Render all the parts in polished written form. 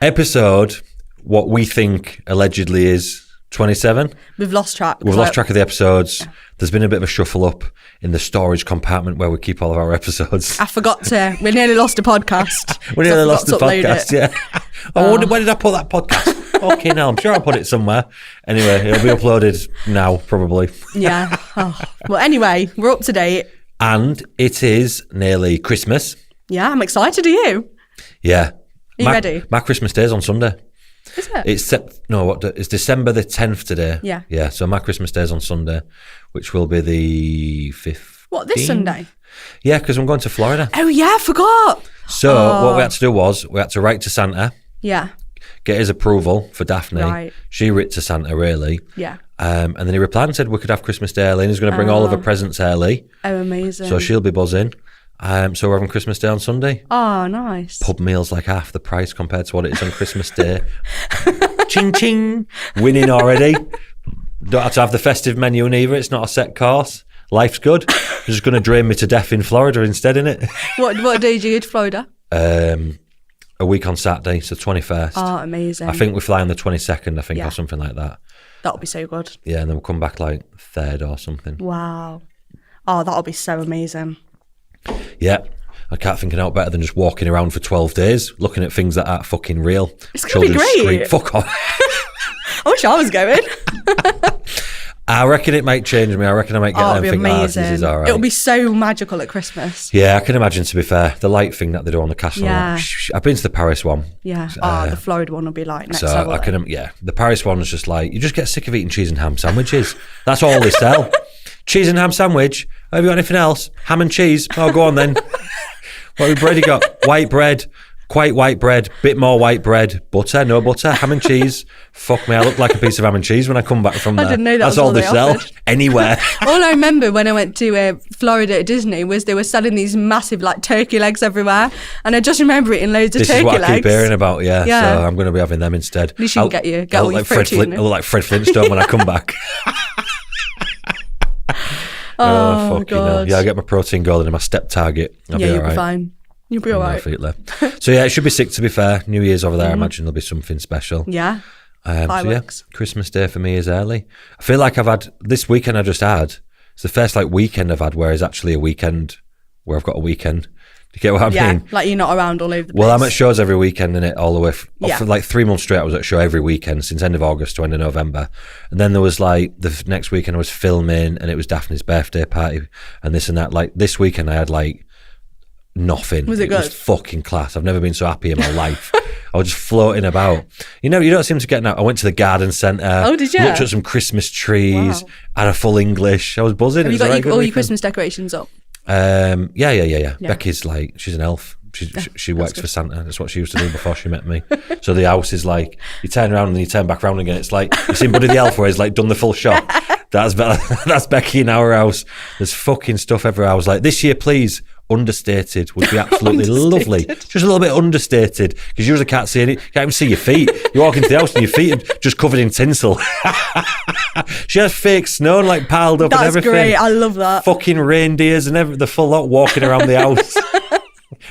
Episode, what we think allegedly is 27. We've lost track. We've lost track of the episodes. Yeah. There's been a bit of a shuffle up in the storage compartment where we keep all of our episodes. I forgot to. We nearly lost a podcast. We nearly lost the podcast, yeah. I wondered, where did I put that podcast? Okay, now I'm sure I put it somewhere. Anyway, it'll be uploaded now, probably. Yeah. Oh. Well, anyway, we're up to date. And it is nearly Christmas. Yeah, I'm excited. Are you? Yeah. Are you ready? My Christmas Day is on Sunday. Is it? It's December the 10th today. Yeah. Yeah, so my Christmas Day is on Sunday, which will be the 15th. What, this Sunday? Yeah, because I'm going to Florida. Oh, yeah, I forgot. So what we had to do was, we had to write to Santa. Yeah. Get his approval for Daphne. Right. She writ to Santa, really. Yeah. And then he replied and said we could have Christmas Day early, and he's going to bring all of her presents early. Oh, amazing. So she'll be buzzing. So we're having Christmas Day on Sunday. Oh, nice. Pub meal's like half the price compared to what it is on Christmas Day. Ching ching. Winning already. Don't have to have the festive menu neither. It's not a set course. Life's good. They're just going to drain me to death in Florida instead, innit? What day do you go to Florida? A week on Saturday, so 21st. Oh, amazing. I think we fly on the 22nd, or something like that. That'll be so good. Yeah, and then we'll come back like 3rd or something. Wow. Oh, that'll be so amazing. Yeah. I can't think of anything better than just walking around for 12 days, looking at things that aren't fucking real. It's going to be great. Scream, fuck off. I wish I was going. I reckon it might change me. I reckon I might get there and think, this is all right. It'll be so magical at Christmas. Yeah, I can imagine, to be fair. The light thing that they do on the castle. Yeah. I've been to the Paris one. Yeah. The Florida one will be like next level. The Paris one was just like, you just get sick of eating cheese and ham sandwiches. That's all they sell. Cheese and ham sandwich. Have you got anything else? Ham and cheese. Oh, go on then. What bread you got? White bread. Quite white bread, bit more white bread, butter, no butter, ham and cheese. Fuck me, I look like a piece of ham and cheese when I come back from there. I didn't know that's all they sell offered. Anywhere. All I remember when I went to Florida at Disney was they were selling these massive like turkey legs everywhere, and I just remember eating loads of turkey legs. This is what I keep hearing about, yeah. So I'm going to be having them instead. At least you can get all your protein. I look like Fred Flintstone when I come back. Oh God. Yeah, I get my protein goal in my step target. I'll be all right. You'll be fine. You'll be all right. So yeah, it should be sick, to be fair. New Year's over there, I imagine there'll be something special. Yeah. Fireworks. Christmas Day for me is early. I feel like I've had, this weekend I just had, it's the first weekend I've had where it's actually a weekend where I've got a weekend. Do you get what I mean? Yeah, like you're not around all over the place. Well, I'm at shows every weekend, innit, all the way. For like 3 months straight, I was at a show every weekend since end of August to end of November. And then there was like, the next weekend I was filming and it was Daphne's birthday party and this and that. Like this weekend I had like, nothing. Was it good? It was fucking class. I've never been so happy in my life. I was just floating about. You don't seem to get out. I went to the garden centre. Oh, did you? Looked at some Christmas trees. Wow. Had a full English. I was buzzing. Have you got all your Christmas decorations up? Yeah. Becky's like, she's an elf. She works for Santa. That's what she used to do before she met me. So the house is like, you turn around and then you turn back around again. It's like, you seen Buddy the Elf where he's like done the full shot. That's Becky in our house. There's fucking stuff everywhere. I was like, this year, please, understated would be absolutely lovely. Just a little bit understated because you usually can't see any. You can't even see your feet. You walk into the house and your feet are just covered in tinsel. She has fake snow like piled up and everything. That's great. I love that. Fucking reindeers and the full lot walking around the house.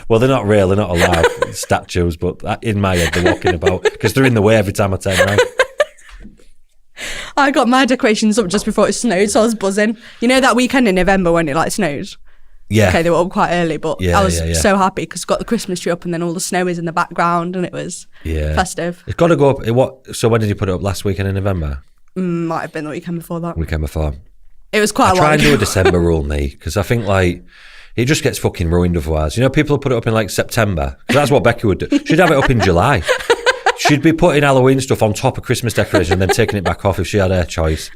Well, they're not real. They're not alive statues, but in my head they're walking about because they're in the way every time I turn around. I got my decorations up just before it snowed, so I was buzzing. You know that weekend in November when it snowed? Yeah. Okay, they were up quite early, but I was so happy because got the Christmas tree up and then all the snow is in the background and it was festive. It's got to go up. So when did you put it up? Last weekend in November? Might have been the weekend before that. Weekend before. It was quite a while I try and ago. do a December rule, me, because I think it just gets fucking ruined otherwise. People put it up in September. That's what Becky would do. She'd have it up in July. She'd be putting Halloween stuff on top of Christmas decoration and then taking it back off if she had her choice.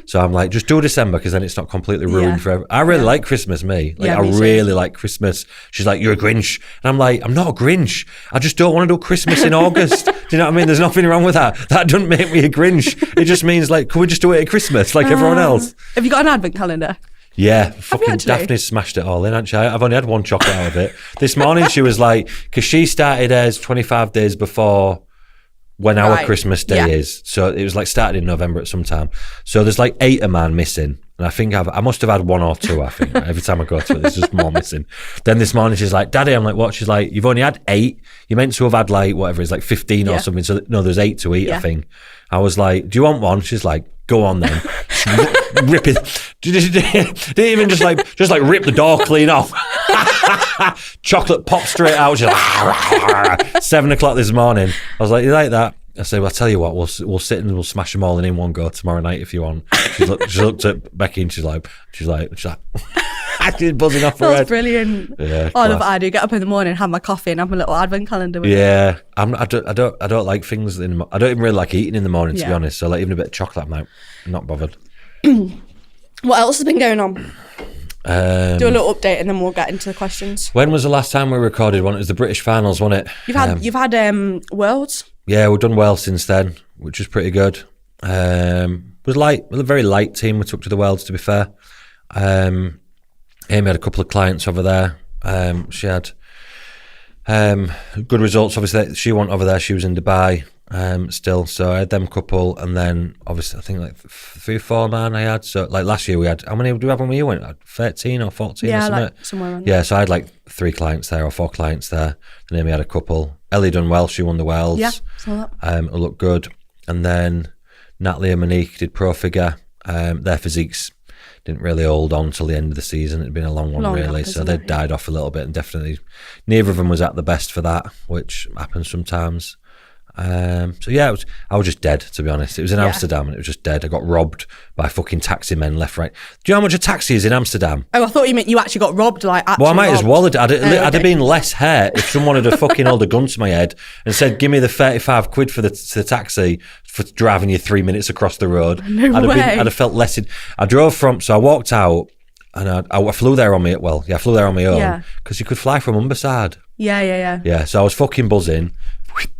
So I'm like, just do December because then it's not completely ruined forever. I really like Christmas, me. I really like Christmas. She's like, you're a Grinch. And I'm like, I'm not a Grinch. I just don't want to do Christmas in August. Do you know what I mean? There's nothing wrong with that. That doesn't make me a Grinch. It just means can we just do it at Christmas like everyone else? Have you got an advent calendar? Yeah, fucking Daphne smashed it all in, hasn't she? I've only had one chocolate out of it. This morning she was like, because she started hers 25 days before when our Christmas day is. So it was started in November at some time. So there's 8 of mine missing. And I think I must have had 1 or 2, I think. Every time I go to it, there's just more missing. Then this morning, she's like, Daddy, I'm like, what? She's like, you've only had 8. You're meant to have had like, whatever, it's like 15 or something. So, no, there's 8 to eat, I think. I was like, do you want one? She's like, go on then. Rip it. Didn't even just like rip the door clean off. Chocolate popped straight out. She's like, 7 o'clock this morning. I was like, you like that? I said, well, I'll tell you what, we'll sit and we'll smash them all in one go tomorrow night if you want. She looked at Becky and she's like, she's buzzing off her head. That's brilliant. Yeah, I love what I do. Get up in the morning, have my coffee, and have my little advent calendar with me. I don't like things. I don't even really like eating in the morning, to be honest. So like even a bit of chocolate, I'm like, not bothered. What else has been going on? Do a little update and then we'll get into the questions. When was the last time we recorded one? It was the British finals, wasn't it? You've had Worlds. Yeah, we've done well since then, which was pretty good. It was a very light team we took to the Worlds, to be fair. Amy had a couple of clients over there. She had good results. Obviously, she went over there. She was in Dubai still. So I had them couple. And then, obviously, I think like 3 or 4 man I had. So like last year we had, how many do we have when we went? 13 or 14 or something? Like somewhere around there. So I had like 3 clients there or 4 clients there. And Amy had a couple. Ellie done well. She won the Worlds. Yeah, saw that. It looked good. And then Natalie and Monique did pro figure. Their physiques didn't really hold on till the end of the season. It'd been a long one, really. So they died off a little bit, and definitely neither of them was at the best for that, which happens sometimes. So yeah, I was just dead, to be honest. It was in Amsterdam and it was just dead. I got robbed by fucking taxi men left, right. Do you know how much a taxi is in Amsterdam? Oh, I thought you meant you actually got robbed, like actually. Well, I might as well have. I'd have been less hurt if someone had a fucking held a gun to my head and said, give me the 35 quid for the taxi for driving you 3 minutes across the road. No way. I'd have felt less. I drove from, so I walked out and I flew there on my own because you could fly from Humberside. Yeah. So I was fucking buzzing.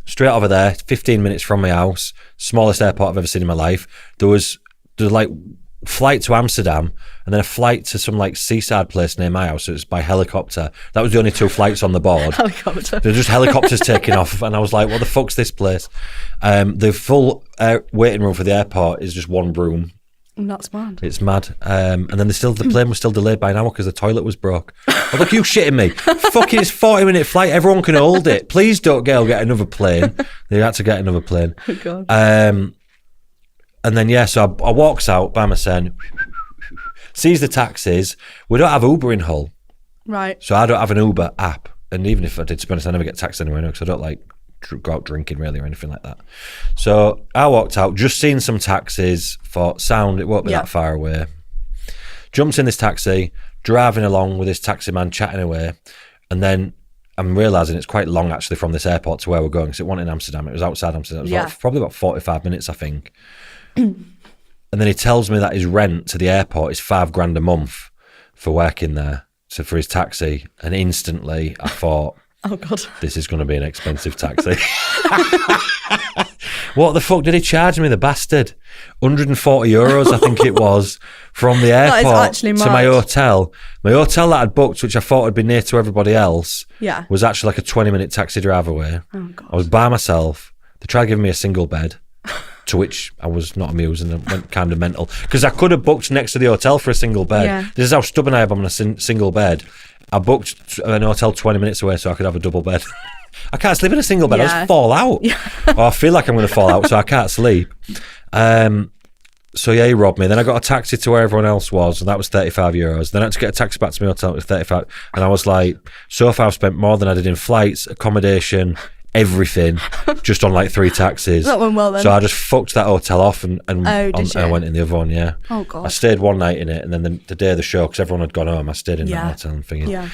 Straight over there, 15 minutes from my house, smallest airport I've ever seen in my life. There was like flight to Amsterdam and then a flight to some like seaside place near my house. It was by helicopter. That was the only 2 flights on the board. Helicopter. They're just helicopters taking off, and I was like, what the fuck's this place? The full waiting room for the airport is just 1 room. That's mad. It's mad. And then the plane was still delayed by an hour because the toilet was broke. I was like, you shitting me? Fucking, it's 40-minute flight. Everyone can hold it. Please don't get another plane. They had to get another plane. Oh, God. And then, so I walks out by myself, sees the taxis. We don't have Uber in Hull. Right. So I don't have an Uber app. And even if I did, to be honest, I never get taxed anywhere because I don't like go out drinking really or anything like that. So I walked out, just seen some taxis, thought sound, it won't be that far away. Jumped in this taxi, driving along with this taxi man chatting away, and then I'm realising it's quite long actually from this airport to where we're going because it wasn't in Amsterdam, it was outside Amsterdam. It was probably about 45 minutes I think. And then he tells me that his rent to the airport is $5,000 a month for working there, so for his taxi, and instantly I thought, oh God, this is going to be an expensive taxi. What the fuck did he charge me, the bastard? 140 euros, I think it was, from the airport to my hotel. My hotel that I'd booked, which I thought would be near to everybody else, was actually like a 20-minute taxi drive away. Oh God. I was by myself. They tried giving me a single bed, to which I was not amused and I went kind of mental because I could have booked next to the hotel for a single bed. Yeah. This is how stubborn I am on a single bed. I booked an hotel 20 minutes away so I could have a double bed. I can't sleep in a single bed. I just fall out. Or I feel like I'm going to fall out, so I can't sleep. So he robbed me. Then I got a taxi to where everyone else was, and that was 35 euros. Then I had to get a taxi back to my hotel, it was 35. And I was like, so far I've spent more than I did in flights, accommodation, everything, just on like 3 taxis. That went well then. So I just fucked that hotel off and I went in the other one, Oh God. I stayed one night in it, and then the day of the show, because everyone had gone home, I stayed in that hotel and thinking,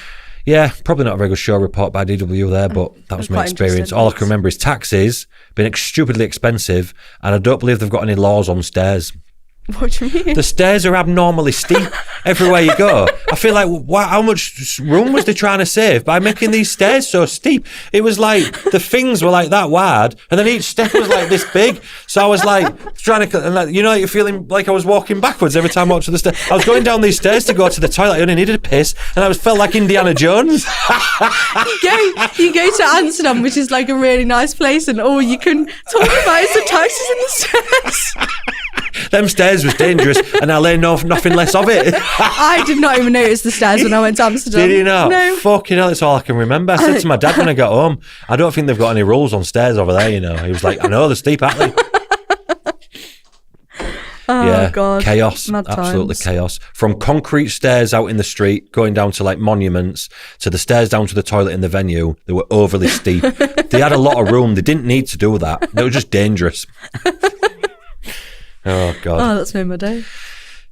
probably not a very good show report by DW there, but that was my experience. All I can remember is taxis being stupidly expensive, and I don't believe they've got any laws on stairs. What do you mean? The stairs are abnormally steep everywhere you go. I feel like, how much room was they trying to save by making these stairs so steep? It was like, the things were like that wide, and then each step was like this big. So I was like, trying to, and like, you're feeling like I was walking backwards every time I walked to the stairs. I was going down these stairs to go to the toilet. I only needed a piss, and I felt like Indiana Jones. You go to Amsterdam, which is like a really nice place, and all you can talk about is the taxis and the stairs. Them stairs was dangerous, and I lay nothing less of it. I did not even notice the stairs when I went to Amsterdam. Did you not? No. Fucking hell, that's all I can remember. I said to my dad when I got home, I don't think they've got any rules on stairs over there, you know. He was like, I know, they're steep, aren't they? Oh, God. Chaos. Mad Absolutely times. chaos. From concrete stairs out in the street, going down to like monuments, to the stairs down to the toilet in the venue, they were overly steep. They had a lot of room. They didn't need to do that. They were just dangerous. Oh, God. Oh, that's made my day.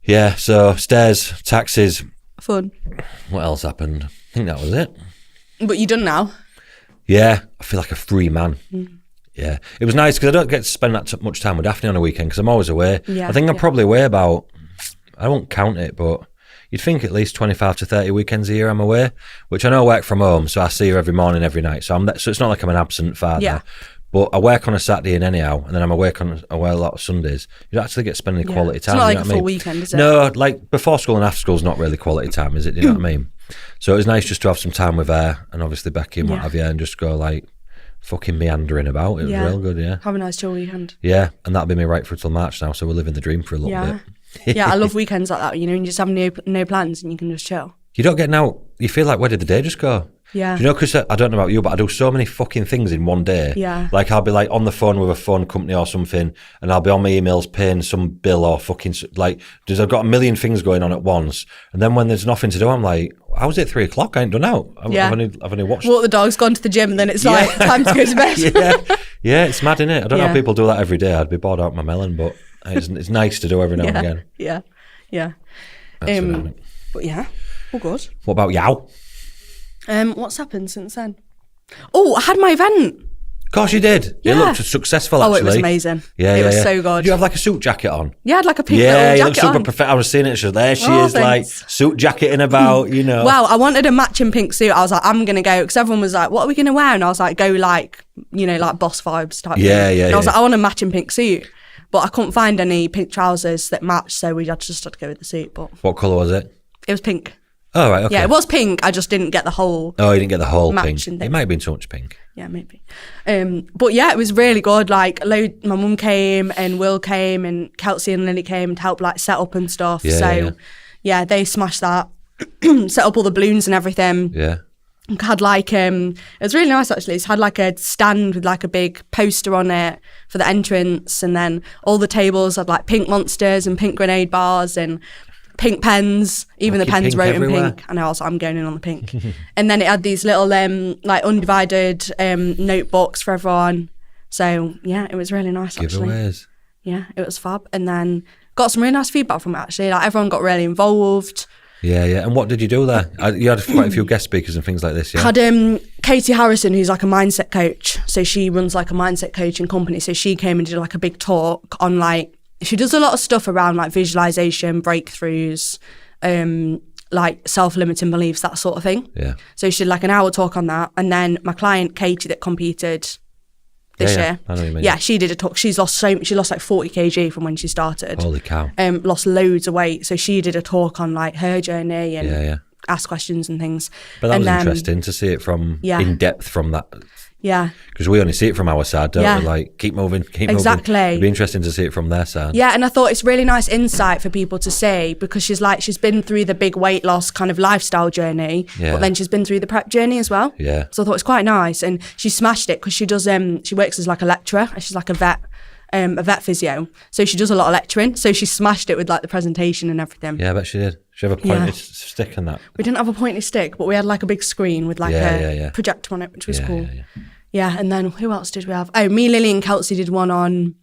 Yeah, so stairs, taxis. Fun. What else happened? I think that was it. But you done now? Yeah, I feel like a free man. Yeah, it was nice because I don't get to spend that much time with Daphne on a weekend because I'm always away. Yeah, I think I'm probably away about, I won't count it, but you'd think at least 25 to 30 weekends a year I'm away, which I know I work from home, so I see her every morning, every night. So it's not like I'm an absent father. Yeah. But I work on a Saturday and anyhow, and then I'm away a lot of Sundays. You don't actually get spending quality time. It's not like you know a what I full mean? weekend, is it? No, like before school and after school is not really quality time, is it? Do you know what I mean? So it was nice just to have some time with her and obviously Becky and what have you, and just go like fucking meandering about. It was real good, yeah. Have a nice chill weekend. Yeah, and that'll be me right through till March now, so we're living the dream for a little bit. Yeah, I love weekends like that, you know, and you just have no plans and you can just chill. You don't get now, you feel like, where did the day just go? Yeah. Do you know, because I don't know about you, but I do so many fucking things in one day. Yeah. Like I'll be like on the phone with a phone company or something, and I'll be on my emails paying some bill or fucking, like, I've got a million things going on at once. And then when there's nothing to do, I'm like, how's it 3 o'clock? I ain't done out. I've only watched. Walk the dog's gone to the gym and then it's like, time to go to bed. Yeah, it's mad, innit? I don't know how people do that every day. I'd be bored out my melon, but it's nice to do every now and again. Yeah. But yeah, all good. What about you? What's happened since then? Oh, I had my event. Of course you did. Yeah. It looked successful, actually. Oh, it was amazing. Yeah, it was yeah. so good. Did you have like a suit jacket on? Yeah, I had like a pink little Yeah, you jacket look super on. perfect. I was seeing it. There she Oh, is, like thanks. suit jacketing about, you know. Wow, I wanted a matching pink suit. I was like, I'm going to go, because everyone was like, what are we going to wear? And I was like, go like, you know, like boss vibes type thing. Yeah. And I was like, I want a matching pink suit. But I couldn't find any pink trousers that matched, so we just had to go with the suit. But What colour was it? it was pink. Oh, right, okay. Yeah, it was pink. I just didn't get the whole. Oh, you didn't get the whole pink. matching thing. It might have been too much pink. Yeah, maybe. But yeah, it was really good. Like, my mum came and Will came and Kelsey and Lily came to help like set up and stuff. Yeah, they smashed that. Set up all the balloons and everything. Yeah. Had like it was really nice actually. It's had like a stand with like a big poster on it for the entrance, and then all the tables had like pink monsters and pink grenade bars and pink pens. Even the pens pink wrote in everywhere. pink. And I was like, I'm going in on the pink. And then it had these little like undivided notebooks for everyone. So yeah, it was really nice actually. Giveaways. Yeah, it was fab. And then got some really nice feedback from it actually. Like everyone got really involved. Yeah. And what did you do there? You had quite a few guest speakers and things like this, yeah? Had Katie Harrison, who's like a mindset coach. So she runs like a mindset coaching company. So she came and did like a big talk on like, she does a lot of stuff around like visualization, breakthroughs, like self-limiting beliefs, that sort of thing. Yeah. So she did like an hour talk on that. And then my client, Katie, that competed this year. I know what you mean. Yeah, she did a talk. She lost like 40 kg from when she started. Holy cow. Lost loads of weight. So she did a talk on like her journey and ask questions and things. But that was interesting to see it from in depth from that. Yeah. Because we only see it from our side, don't we? Like, keep moving. Exactly. It'd be interesting to see it from their side. Yeah, and I thought it's really nice insight for people to see, because she's been through the big weight loss kind of lifestyle journey, but then she's been through the prep journey as well. Yeah. So I thought it's quite nice, and she smashed it because she does. She works as like a lecturer. She's like a vet physio, so she does a lot of lecturing. So she smashed it with like the presentation and everything. Yeah, I bet she did. She have a pointed stick on that. We didn't have a pointy stick, but we had like a big screen with like a projector on it, which was cool. Yeah, and then who else did we have? Oh, me, Lily and Kelsey did one on,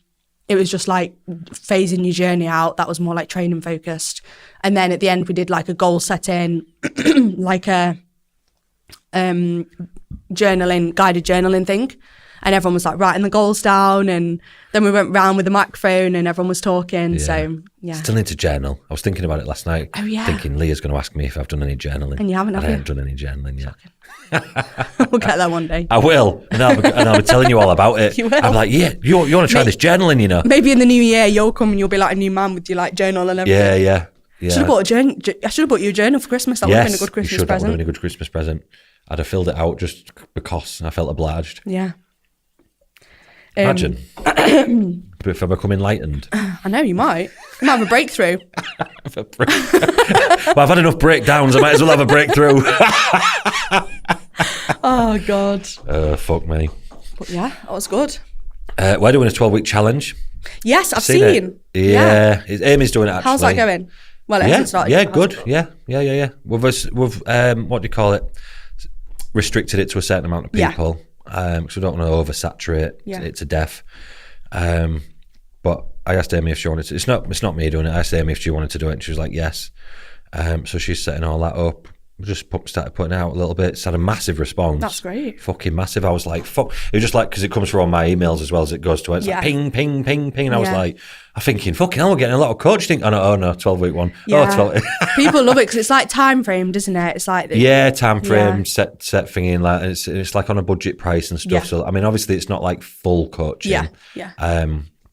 it was just like phasing your journey out. That was more like training focused. And then at the end we did like a goal setting, like a guided journaling thing. And everyone was like writing the goals down, and then we went round with the microphone and everyone was talking. Yeah. So yeah. Still need to journal. I was thinking about it last night. Oh yeah. Thinking Leah's going to ask me if I've done any journaling. And you haven't, have I you? haven't done any journaling yet. We'll get that one day. I will, and I'll be telling you all about it. You will. I'm like, yeah, you want to try this journaling, you know? Maybe in the new year you'll come and you'll be like a new man with your like journal and everything. Yeah. I should have bought you a journal for Christmas. That would have been a good Christmas present. That would have been a good Christmas present. I'd have filled it out just because I felt obliged. Yeah. Imagine if I become enlightened. I know, you might. You might have a breakthrough. Well, I've had enough breakdowns. I might as well have a breakthrough. Oh, God. Fuck me. But yeah, that was good. We're doing a 12-week challenge. Yes, I've seen. Yeah. Amy's doing it, actually. How's that going? Well, it hasn't started. Yeah, good. Yeah. We've what do you call it? Restricted it to a certain amount of people. Because we don't want to oversaturate it to death. But I asked Amy if she wanted to. It's not me doing it. I asked Amy if she wanted to do it, and she was like, yes. So she's setting all that up. We just started putting it out a little bit. It's had a massive response. That's great. Fucking massive. I was like, fuck. It was just like, because it comes through all my emails as well as it goes to it. It's like ping, ping, ping, ping. And I was like, I'm thinking, fucking hell, we're getting a lot of coaching. Oh no, 12-week one. Yeah. Oh, 12. People love it because it's like time framed, isn't it? It's like time frame, set thingy, like, and it's like on a budget price and stuff. So I mean, obviously, it's not like full coaching.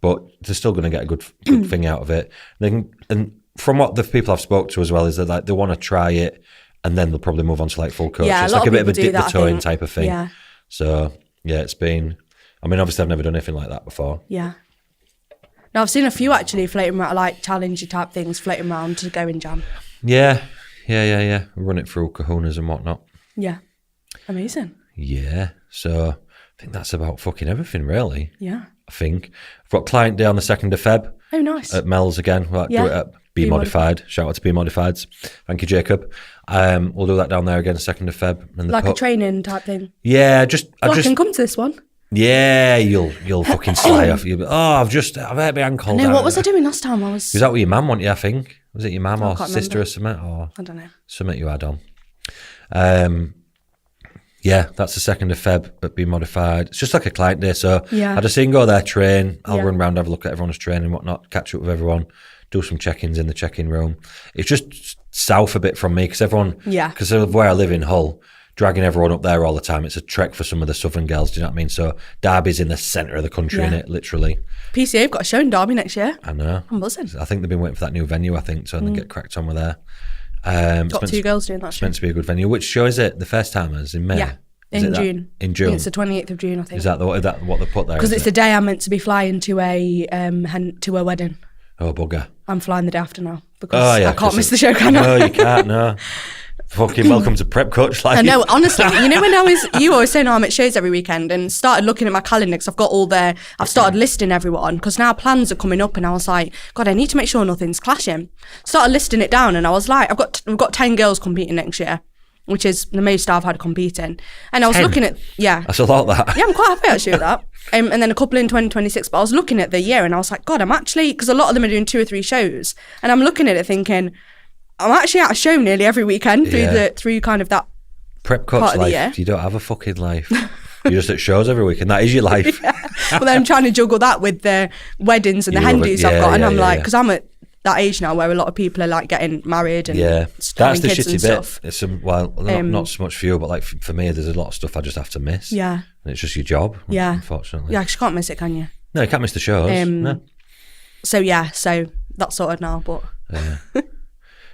But they're still going to get a good thing out of it. And from what the people I've spoke to as well is that like they want to try it. And then they'll probably move on to like full coach. It's like a bit of a dip the toe in type of thing. Yeah. So it's been, I mean, obviously I've never done anything like that before. Yeah. Now I've seen a few actually floating around, like challengey type things floating around to go in jam. Yeah. Run it through kahunas and whatnot. Yeah. Amazing. Yeah. So I think that's about fucking everything really. Yeah. I think. I've got client day on the 2nd of Feb. Oh, nice. At Mel's again. We'll do it at Be Modified. Shout out to Be Modifieds. Thank you, Jacob. We'll do that down there again, 2nd of Feb. And like a training type thing. Yeah, I can come to this one. Yeah, you'll fucking sly off. I've hurt my ankle. No, what was I doing last time? Was that with your mum, wasn't you, I think? Was it your mum or sister or something? Or I don't know. Something you had on. Yeah, that's the 2nd of Feb at Be Modified. It's just like a client day. So I just go there, train. I'll run around, have a look at everyone's training and whatnot, catch up with everyone, do some check-ins in the check-in room. It's just south a bit from me because because of where I live in Hull, dragging everyone up there all the time. It's a trek for some of the southern girls, do you know what I mean? So Derby's in the centre of the country, innit, literally. PCA have got a show in Derby next year. I know. I'm buzzing. I think they've been waiting for that new venue, so they get cracked on with there. Got 2 girls doing that show. It's meant to be a good venue. Which show is it? The First Timers in May? Yeah. In June. In June. It's the 28th of June, I think. Is that what they put there? Because it's the day I'm meant to be flying to a wedding. Oh, bugger. I'm flying the day after now because I can't miss the show, can I? No, you can't, no. Fucking welcome to Prep Coach Life. I know, honestly, when you always say, I'm at shows every weekend, and started looking at my calendar because I've started listing everyone because now plans are coming up and I was like, God, I need to make sure nothing's clashing. Started listing it down and I was like, we've got 10 girls competing next year, which is the most I've had competing. And I was 10. Looking at, That's a lot, that. Yeah, I'm quite happy actually with that. And then a couple in 2026, but I was looking at the year and I was like, God, I'm actually, because a lot of them are doing 2 or 3 shows, and I'm looking at it thinking, I'm actually at a show nearly every weekend through kind of that Prep Coach life. You don't have a fucking life. You're just at shows every week and that is your life. Well, then I'm trying to juggle that with the weddings and the hendies I've got, and I'm like, because I'm at that age now where a lot of people are like getting married and that's the shitty bit. It's not so much for you, but like for me, there's a lot of stuff I just have to miss. Yeah, and it's just your job. Yeah, unfortunately. Yeah, because you can't miss it, can you? No, you can't miss the shows. No. So that's sorted now. But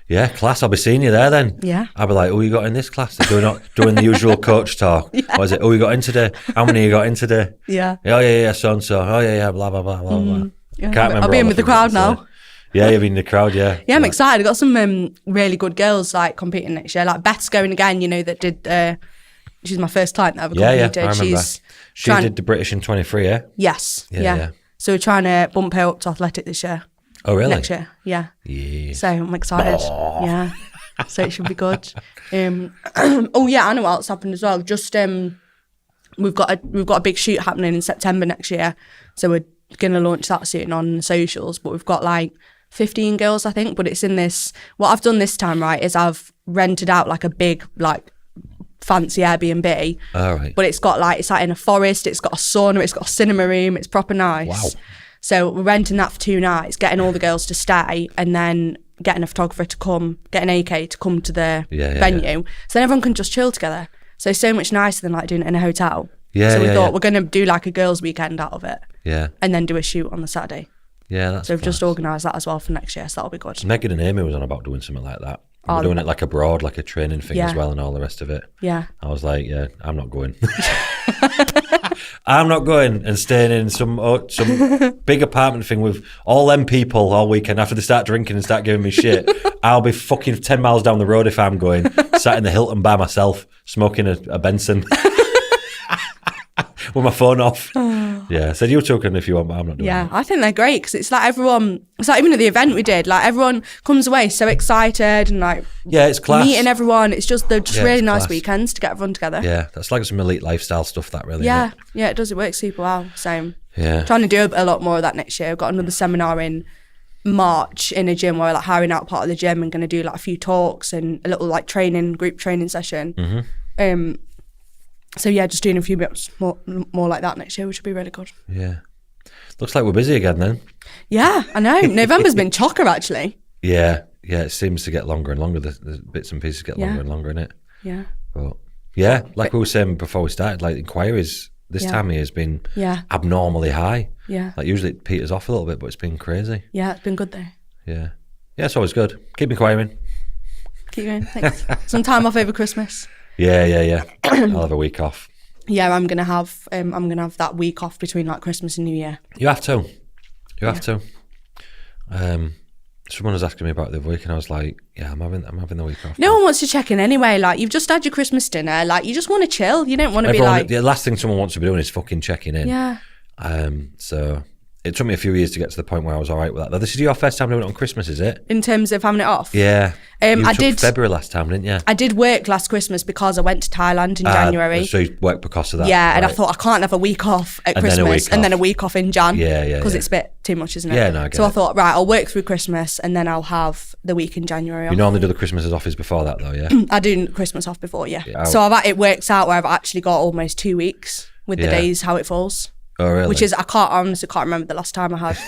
yeah, class. I'll be seeing you there then. Yeah, I'll be like, oh, you got in this class? They're doing the usual coach talk. Yeah. Or is it? Oh, you got in today? How many you got in today? Yeah. Oh yeah, so and so. Oh yeah, blah blah blah blah blah. Yeah. Can't remember. I'll be in with the crowd now. Yeah, you'll be in the crowd, yeah. Yeah, I'm excited. I've got some really good girls like competing next year. Like Beth's going again, that did, she's my first client that ever competed. Yeah, I remember. She did the British in 23, yeah? Yes, yeah. So we're trying to bump her up to athletic this year. Oh, really? Next year, yeah. So I'm excited. Oh. Yeah. So it should be good. I know what else happened as well. Just we've got a big shoot happening in September next year. So we're going to launch that soon on socials, but we've got like 15 girls, I think, but it's in this, what I've done this time, right, is I've rented out like a big, like, fancy Airbnb. All right. But it's like in a forest, it's got a sauna, it's got a cinema room, it's proper nice. Wow. So we're renting that for 2 nights, getting all the girls to stay, and then getting a photographer to come, get an AK to come to the venue. Yeah. So then everyone can just chill together. So much nicer than like doing it in a hotel. Yeah. So we thought we're going to do like a girls' weekend out of it. Yeah. And then do a shoot on the Saturday. Yeah, that's so we've just organised that as well for next year, so that'll be good. Megan and Amy was on about doing something like that. We're doing it like abroad, like a training thing as well, and all the rest of it. Yeah. I was like, yeah, I'm not going. I'm not going and staying in some big apartment thing with all them people all weekend after they start drinking and start giving me shit. I'll be fucking 10 miles down the road if I'm going, sat in the Hilton by myself, smoking a Benson. With my phone off. Yeah, said you took them if you want, but I'm not doing it. Yeah, I think they're great because it's like everyone, it's like even at the event we did, like everyone comes away so excited and like it's class. Meeting everyone. It's just really nice weekends to get everyone together. Yeah, that's like some elite lifestyle stuff that really. Yeah, isn't it? yeah, it does. It works super well. So yeah, trying to do a lot more of that next year. I've got another seminar in March in a gym where we're like hiring out part of the gym and going to do like a few talks and a little like group training session. Mm-hmm. So yeah, just doing a few bits more like that next year, which would be really good. Yeah. Looks like we're busy again then. Yeah, I know. November's been chocker actually. Yeah, it seems to get longer and longer. The bits and pieces get longer and longer, innit? Yeah. But yeah, like we were saying before we started, like inquiries this time of year has been abnormally high. Yeah. Like usually it peters off a little bit, but it's been crazy. Yeah, it's been good though. Yeah. Yeah, it's always good. Keep inquiring. Keep going, thanks. Some time off over Christmas. Yeah. I'll have a week off. Yeah, I'm gonna have that week off between like Christmas and New Year. You have to. You have to. Someone was asking me about the other week, and I was like, "Yeah, I'm having the week off." No one wants to check in anyway. Like you've just had your Christmas dinner. Like you just want to chill. You don't want to be like. The last thing someone wants to be doing is fucking checking in. Yeah. So it took me a few years to get to the point where I was all right with that. This is your first time doing it on Christmas, is it? In terms of having it off? Yeah. I did February last time, didn't you? I did work last Christmas because I went to Thailand in January. So you worked because of that? Yeah, and I thought I can't have a week off at Christmas and then a week off in Jan. Yeah. Because it's a bit too much, isn't it? Yeah, no, I get So it. I thought, right, I'll work through Christmas and then I'll have the week in January off. You normally do the Christmas office before that though, yeah? I do Christmas off before, yeah. So it works out where I've actually got almost 2 weeks with the days how it falls. Oh, really? Which is, I honestly can't remember the last time I had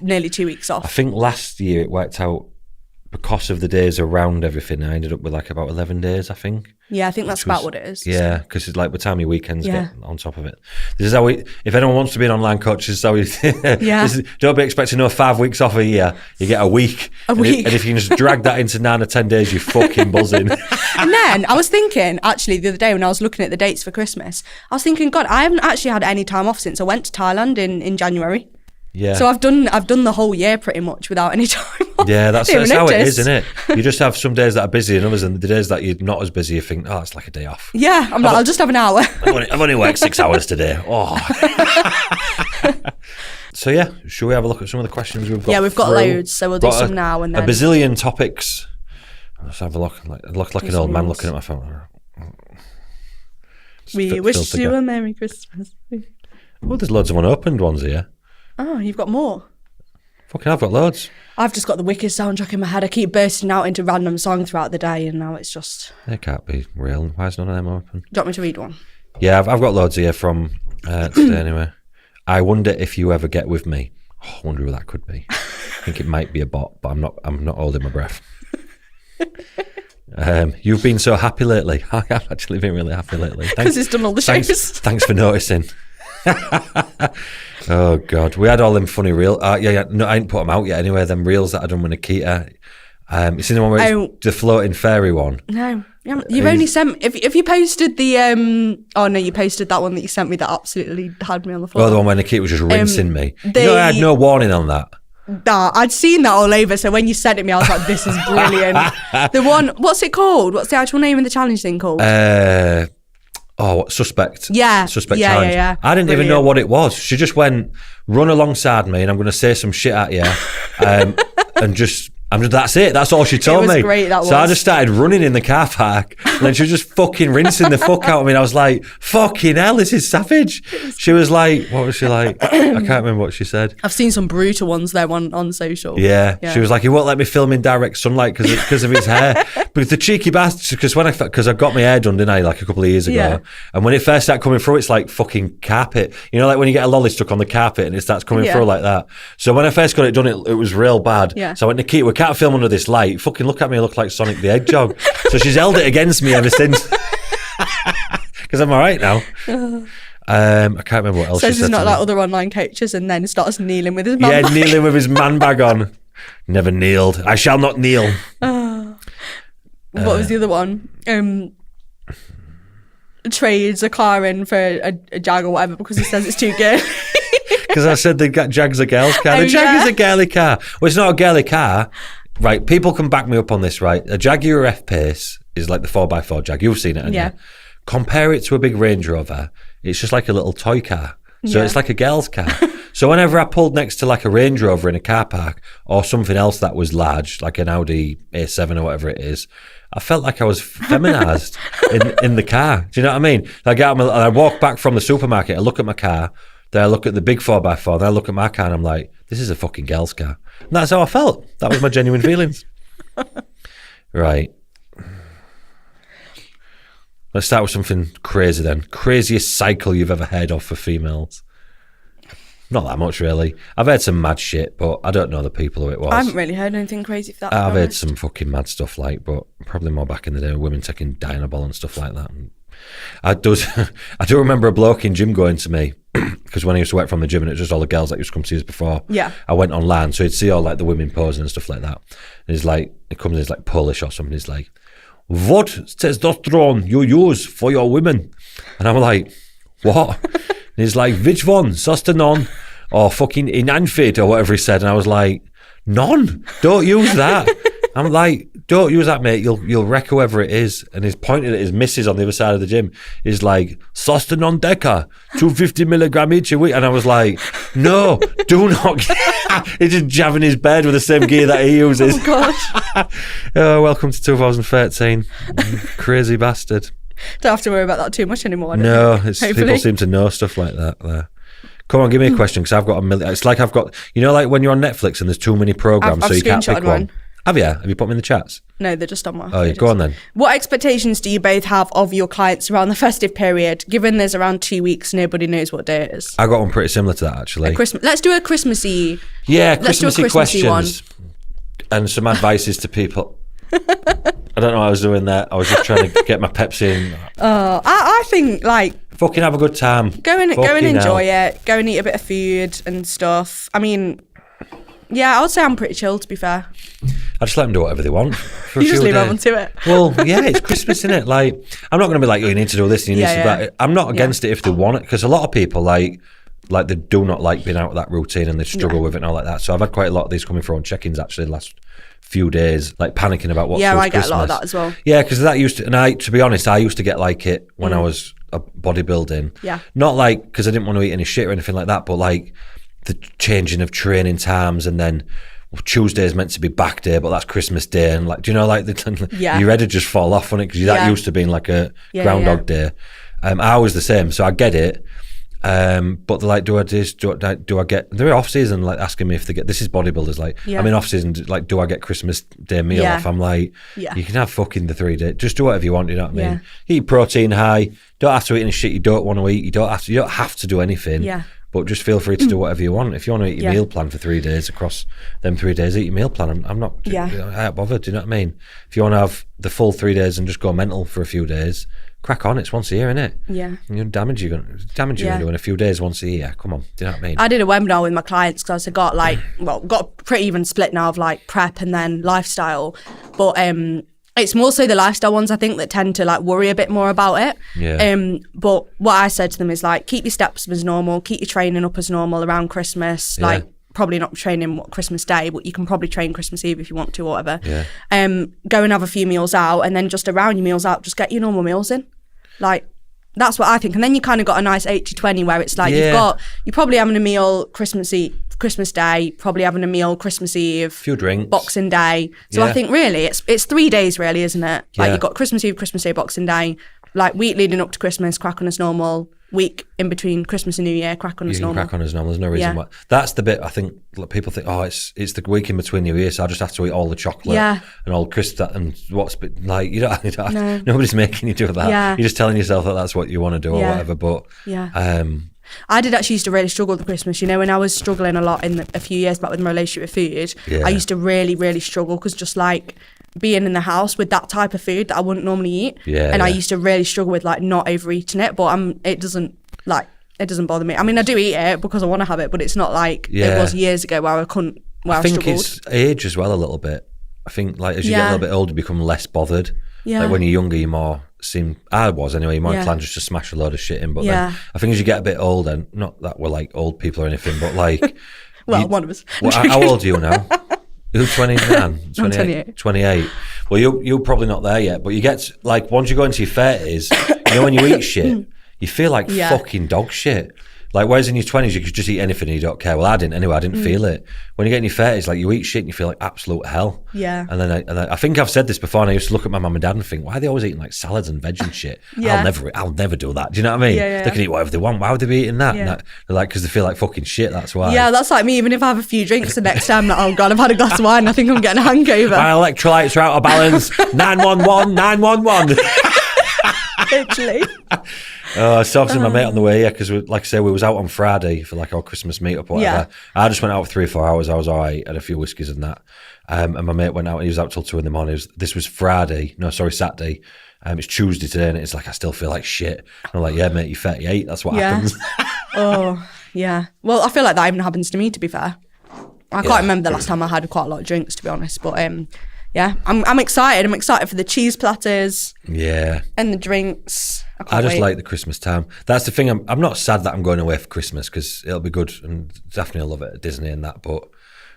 nearly 2 weeks off. I think last year it worked out because of the days around everything. I ended up with like about 11 days, I think. Yeah, I think that's about what it is. Yeah, because it's like by the time your weekends get on top of it. This is how if anyone wants to be an online coach, this is how don't be expecting 5 weeks off a year. You get a week. And if you can just drag that into 9 or 10 days, you're fucking buzzing. And then I was thinking, actually, the other day when I was looking at the dates for Christmas, I was thinking, God, I haven't actually had any time off since I went to Thailand in January. Yeah. So I've done the whole year pretty much without any time off. Yeah, that's how it is, isn't it? You just have some days that are busy and others, and the days that you're not as busy, you think, it's like a day off. Yeah, I'll just have an hour. I've only worked 6 hours today. Oh. So yeah, should we have a look at some of the questions we've got? Yeah, we've got loads, so we'll do some now and then. A bazillion topics. Let's have a look. I look like an old man looking at my phone. We wish you a Merry Christmas. Oh, there's loads of unopened ones here. Oh, you've got more? Fucking I've got loads. I've just got the Wicked soundtrack in my head. I keep bursting out into random songs throughout the day and now it's just... They can't be real. Why is none of them open? Do you want me to read one? Yeah, I've got loads here from today anyway. I wonder if you ever get with me. Oh, I wonder who that could be. I think it might be a bot, but I'm not holding my breath. You've been so happy lately. I have actually been really happy lately. Because it's done all the shows. Thanks for noticing. Oh God, we had all them funny reels. No, I ain't put them out yet. Anyway, them reels that I done with Nikita. You seen the one where it's the floating fairy one? No, you've only sent. If you posted the you posted that one that you sent me that absolutely had me on the floor. Oh, the one where Nikita was just rinsing me. I had no warning on that. Nah, I'd seen that all over. So when you sent it me, I was like, "This is brilliant." The one, what's it called? What's the actual name of the challenge thing called? Suspect. Yeah. Suspect challenge. Yeah. I didn't even know what it was. She just went, run alongside me and I'm going to say some shit at you. That's it. That's all she told me. It was great, that was. So I just started running in the car park and then she was just fucking rinsing the fuck out of me. And I was like, fucking hell, this is savage. She was like, what was she like? I can't remember what she said. I've seen some brutal ones there on social. Yeah. She was like, he won't let me film in direct sunlight because of his hair. But the cheeky bastard, because I got my hair done, didn't I, like a couple of years ago. Yeah. And when it first started coming through, it's like fucking carpet. You know, like when you get a lolly stuck on the carpet and it starts coming through like that. So when I first got it done, it was real bad. Yeah. So I went, Nikita, we can't film under this light. Fucking look at me, I look like Sonic the Hedgehog. So she's held it against me ever since. Because I'm all right now. I can't remember what else she said. So she's not like other online coaches and then starts kneeling with his man bag. Yeah, kneeling with his man bag on. Never kneeled. I shall not kneel. What was the other one? trades a car in for a Jag or whatever because he says it's too girly. Because I said the Jag's a girl's car. The Jag is a girly car. Well, it's not a girly car. Right, people can back me up on this, right? A Jaguar F-Pace is like the 4x4 Jag. You've seen it, haven't you? Compare it to a big Range Rover. It's just like a little toy car. So it's like a girl's car. So whenever I pulled next to like a Range Rover in a car park or something else that was large, like an Audi A7 or whatever it is, I felt like I was feminized in the car. Do you know what I mean? I get out and I walk back from the supermarket, I look at my car, then I look at the big 4x4, then I look at my car and I'm like, this is a fucking girl's car. And that's how I felt. That was my genuine feelings. Right. Let's start with something crazy then. Craziest cycle you've ever heard of for females? Not that much, really. I've heard some mad shit, but I don't know the people who it was. I haven't really heard anything crazy for that. I've heard some fucking mad stuff, like, but probably more back in the day, women taking Dianabol and stuff like that. And I do remember a bloke in gym going to me, because when I used to work from the gym and it was just all the girls that used to come see us before, I went online, so he'd see all like the women posing and stuff like that. And he's like, it comes in, he's like Polish or something, he's like, what testosterone you use for your women? And I'm like, what? And he's like, which one? Sostenon or fucking Inanfit or whatever he said. And I was like, none. Don't use that. I'm like, don't use that, mate. You'll wreck whoever it is. And he's pointing at his missus on the other side of the gym. He's like, Sostenon Deca, 250 milligram each a week. And I was like, no, do not. He's just jabbing his bed with the same gear that he uses. Oh, gosh. Oh, welcome to 2013. Crazy bastard. Don't have to worry about that too much anymore. No, people seem to know stuff like that there. Come on, give me a question, because I've got a million. It's like I've got, you know, like when you're on Netflix and there's too many programs, I've so you can't pick one. Have you? Have you put them in the chats? No, they're just on my. Oh, yeah, go on then. What expectations do you both have of your clients around the festive period, given there's around 2 weeks, nobody knows what day it is? I got one pretty similar to that, actually. Let's do a Christmassy. Yeah, Christmassy questions. And some advices to people. I don't know what I was doing there. I was just trying to get my Pepsi in. I think, like, fucking have a good time. Go and enjoy it. Go and eat a bit of food and stuff. I mean, yeah, I would say I'm pretty chill, to be fair. I just let them do whatever they want. For you just leave them to it. Well, yeah, it's Christmas, isn't it? Like, I'm not going to be like, oh, you need to do this and you need to do that. I'm not against it if they want it, because a lot of people, like they do not like being out of that routine and they struggle with it and all like that. So I've had quite a lot of these coming through on check-ins, actually, the last few days, like panicking about what I get Christmas. A lot of that as well. Yeah, because that used to, and to be honest, I used to get like it when I was bodybuilding. Yeah. Not like, because I didn't want to eat any shit or anything like that, but like the changing of training times, and then Tuesday is meant to be back day, but that's Christmas day, and like, do you know, like your head would just fall off on it, because that used to being like a Groundhog Day. I was the same, so I get it. But they're like, do I get, they're off season, like asking me if they get, this is bodybuilders, like, I'm in off season, like, do I get Christmas Day meal off? I'm like, you can have fucking the 3 days, just do whatever you want, you know what I mean? Eat protein high, don't have to eat any shit you don't want to eat, you don't have to do anything, but just feel free to do whatever you want. If you want to eat your meal plan for 3 days, across them 3 days, eat your meal plan. I'm not I ain't bothered, do you know what I mean? If you want to have the full 3 days and just go mental for a few daase, crack on, it's once a year, innit? Yeah. You're damage you're going to do in a few days once a year. Come on, do you know what I mean? I did a webinar with my clients because I got got a pretty even split now of like prep and then lifestyle. But it's more so the lifestyle ones, I think, that tend to like worry a bit more about it. Yeah. But what I said to them is like, keep your steps as normal, keep your training up as normal around Christmas. Yeah. Like, probably not training Christmas Day, but you can probably train Christmas Eve if you want to or whatever. Yeah. Go and have a few meals out, and then just around your meals out, just get your normal meals in. Like, that's what I think. And then you kind of got a nice 80-20 where it's like you're probably having a meal Christmas Day, probably having a meal Christmas Eve, few drinks, Boxing Day. So I think really it's 3 days really, isn't it? Like you've got Christmas Eve, Christmas Day, Boxing Day, like week leading up to Christmas, crack on as normal. Week in between Christmas and New Year, crack on as normal. Crack on as normal. There's no reason why. That's the bit I think people think, oh, it's the week in between New Year, so I just have to eat all the chocolate and all crisps and what's like, you don't nobody's making you do that. Yeah. You're just telling yourself that that's what you want to do or whatever. But I did actually used to really struggle with Christmas. You know, when I was struggling a lot a few years back with my relationship with food, I used to really, really struggle because just like being in the house with that type of food that I wouldn't normally eat. I used to really struggle with like not overeating it, but it doesn't bother me. I mean, I do eat it because I want to have it, but it's not like it was years ago where I couldn't, I think it's age as well a little bit. I think like as you get a little bit older, you become less bothered. Yeah. Like when you're younger, you more I was anyway, you're more inclined just to smash a load of shit in. But then I think as you get a bit older, not that we're like old people or anything, but like... one of us. How old are you now? You're 29? 28. 28. Well, you're probably not there yet, but you get, like, once you go into your 30s, you know, when you eat shit, you feel like fucking dog shit. Like, whereas in your 20s, you could just eat anything and you don't care. Well, I didn't anyway. I didn't feel it. When you get in your 30s, like, you eat shit and you feel like absolute hell. Yeah. And then I think I've said this before, and I used to look at my mum and dad and think, why are they always eating, like, salads and veg and shit? Yeah. I'll never do that. Do you know what I mean? Yeah. They can eat whatever they want. Why would they be eating that? Yeah. They're like, because they feel like fucking shit, that's why. Yeah, that's like me. Even if I have a few drinks, the next time, like, oh, God, I've had a glass of wine, I think I'm getting a hangover. My electrolytes are out of balance. 911, 911. Literally. I was talking to my mate on the way here because, like I say, we was out on Friday for like our Christmas meetup or whatever. Yeah. I just went out for 3 or 4 hours. I was all right, had a few whiskies and that. And my mate went out and he was out till 2 a.m. This was Saturday. It's Tuesday today and it's like, I still feel like shit. And I'm like, yeah, mate, you're 38. That's what happens. Oh, yeah. Well, I feel like that even happens to me, to be fair. I can't remember the last time I had quite a lot of drinks, to be honest. But yeah, I'm excited. I'm excited for the cheese platters. Yeah. And the drinks. I just like the Christmas time. That's the thing. I'm not sad that I'm going away for Christmas because it'll be good and definitely I'll love it at Disney and that. But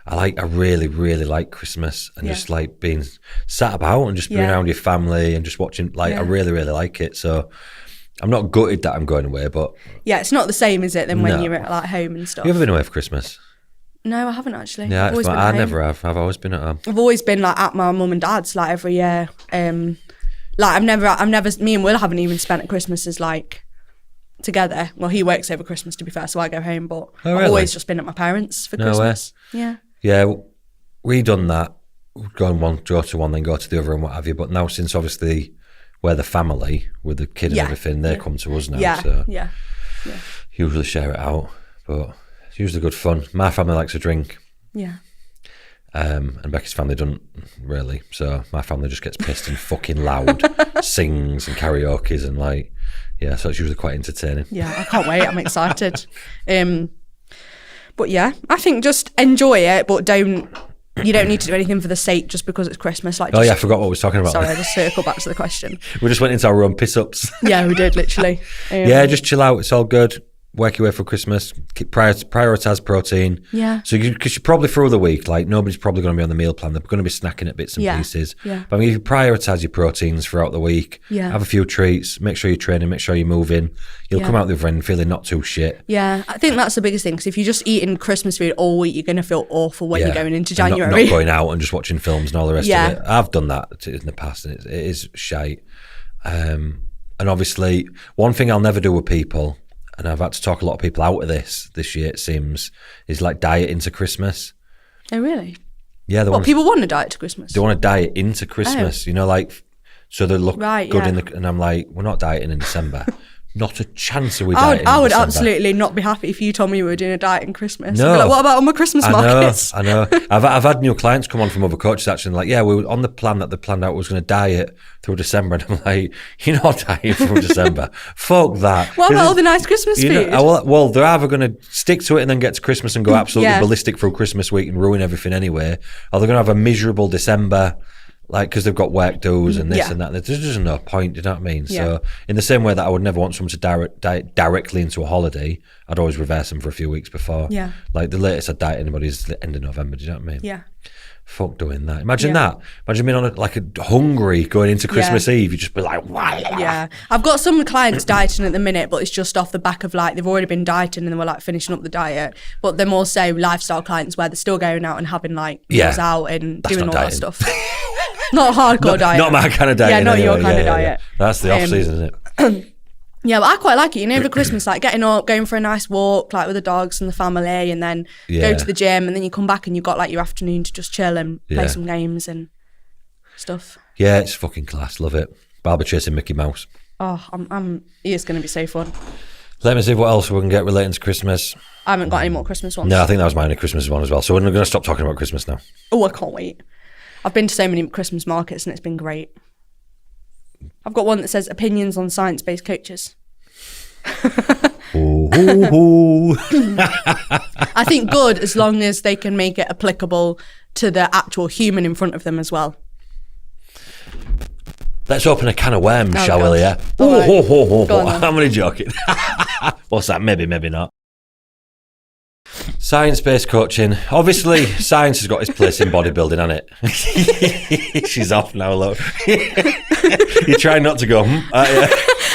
I really, really like Christmas and just like being sat about and just being around your family and just watching. Like I really, really like it. So I'm not gutted that I'm going away, but yeah, it's not the same, is it, than when you're at like home and stuff. You ever been away for Christmas? No, I haven't actually. Yeah, I never have. I've always been at home. I've always been like at my mum and dad's like every year. Like I've never. Me and Will haven't even spent a Christmas like together. Well, he works over Christmas, to be fair, so I go home. But I've always just been at my parents for Christmas. Yeah. Yeah, we done that. We'd go to one, then go to the other, and what have you. But now, since obviously we're the family with the kid and everything, they come to us now. Yeah. So yeah. Usually share it out, but it's usually good fun. My family likes to drink. Yeah. And Becky's family doesn't really, so my family just gets pissed and fucking loud, sings and karaoke's and like, so it's usually quite entertaining. Yeah, I can't wait. I'm excited. But yeah, I think just enjoy it, but you don't need to do anything for the sake just because it's Christmas. Like, I forgot what we was talking about. Sorry, I just circle back to the question. We just went into our own piss-ups. Yeah, we did, literally. Just chill out. It's all good. Work your way for Christmas. Prioritise protein. Yeah. So because you're probably through the week, like nobody's probably going to be on the meal plan. They're going to be snacking at bits and pieces. Yeah. But I mean, if you prioritise your proteins throughout the week, have a few treats, make sure you're training, make sure you're moving, you'll come out the other end feeling not too shit. Yeah, I think that's the biggest thing because if you're just eating Christmas food all week, you're going to feel awful when you're going into January. Not going out and just watching films and all the rest of it. I've done that in the past and it is shite. And obviously, one thing I'll never do with people, and I've had to talk a lot of people out of this year, it seems, is like diet into Christmas. Oh, really? Yeah. People want to diet to Christmas? They want to diet into Christmas, you know, like, so they look good and I'm like, we're not dieting in December. Not a chance of we dieting I would December. Absolutely not be happy if you told me you were doing a diet in Christmas. No. I'd be like, what about on my Christmas markets? I know. I've had new clients come on from other coaches actually, like, we were on the plan that they planned out was going to diet through December, and I'm like, you're not dieting through December. Fuck that. What about all the nice Christmas food? Well, they're either going to stick to it and then get to Christmas and go absolutely ballistic through Christmas week and ruin everything anyway, or they're going to have a miserable December. Like, because they've got work dues and this and that. There's just no point, you know what I mean? Yeah. So, in the same way that I would never want someone to diet directly into a holiday, I'd always reverse them for a few weeks before. Yeah. Like, the latest I'd diet anybody is the end of November, do you know what I mean? Yeah. Fuck doing that. Imagine that. Imagine being on a hungry going into Christmas Eve. You'd just be like, wow. Yeah. I've got some clients dieting at the minute, but it's just off the back of like, they've already been dieting and then we're like finishing up the diet. But they're more so lifestyle clients where they're still going out and having like meals out and doing all that stuff. Not hardcore diet. Not my kind of diet. Yeah, not your kind of diet. That's the off season, isn't it? Yeah, but I quite like it. You know, over Christmas, like getting up, going for a nice walk, like with the dogs and the family, and then go to the gym, and then you come back and you've got like your afternoon to just chill and play some games and stuff. Yeah, it's fucking class. Love it. Barber chasing Mickey Mouse. Oh, it's going to be so fun. Let me see what else we can get relating to Christmas. I haven't got any more Christmas ones. No, I think that was my only Christmas one as well. So we're going to stop talking about Christmas now. Oh, I can't wait. I've been to so many Christmas markets and it's been great. I've got one that says opinions on science-based coaches. I think good as long as they can make it applicable to the actual human in front of them as well. Let's open a can of worms, shall we? Yeah. I'm only joking. What's that? Maybe not. Science-based coaching. Obviously, science has got its place in bodybuilding, hasn't it? She's off now, look. You're trying not to go,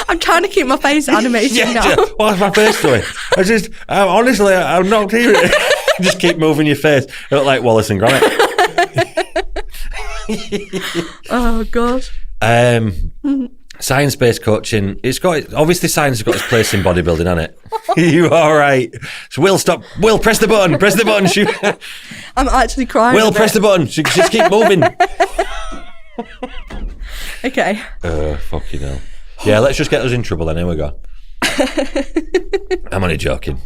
I'm trying to keep my face animated now. What's my face doing? Honestly, I'm not hearing it. Just keep moving your face. You look like Wallace and Gromit. Oh, God. Science-based coaching, obviously science has got its place in bodybuilding, hasn't it? You all right? So Will, press the button. Shoot. I'm actually crying. Will, press the button. Just keep moving. Okay. Fucking hell. Yeah, let's just get us in trouble then. Here we go. I'm only joking.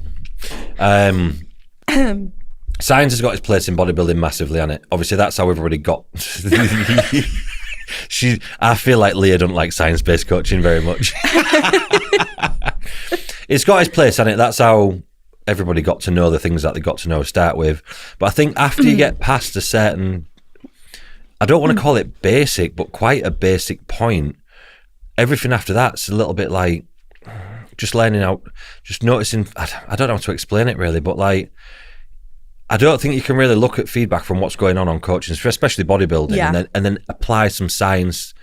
Science has got its place in bodybuilding massively, hasn't it? Obviously, that's how everybody got. I feel like Leah doesn't like science-based coaching very much. It's got its place, hasn't it? That's how everybody got to know the things that they got to know to start with. But I think after you get past a certain, I don't want to call it basic, but quite a basic point, everything after that's a little bit like just learning out, just noticing, I don't know how to explain it really, but like, I don't think you can really look at feedback from what's going on coaching, especially bodybuilding, and then apply some science,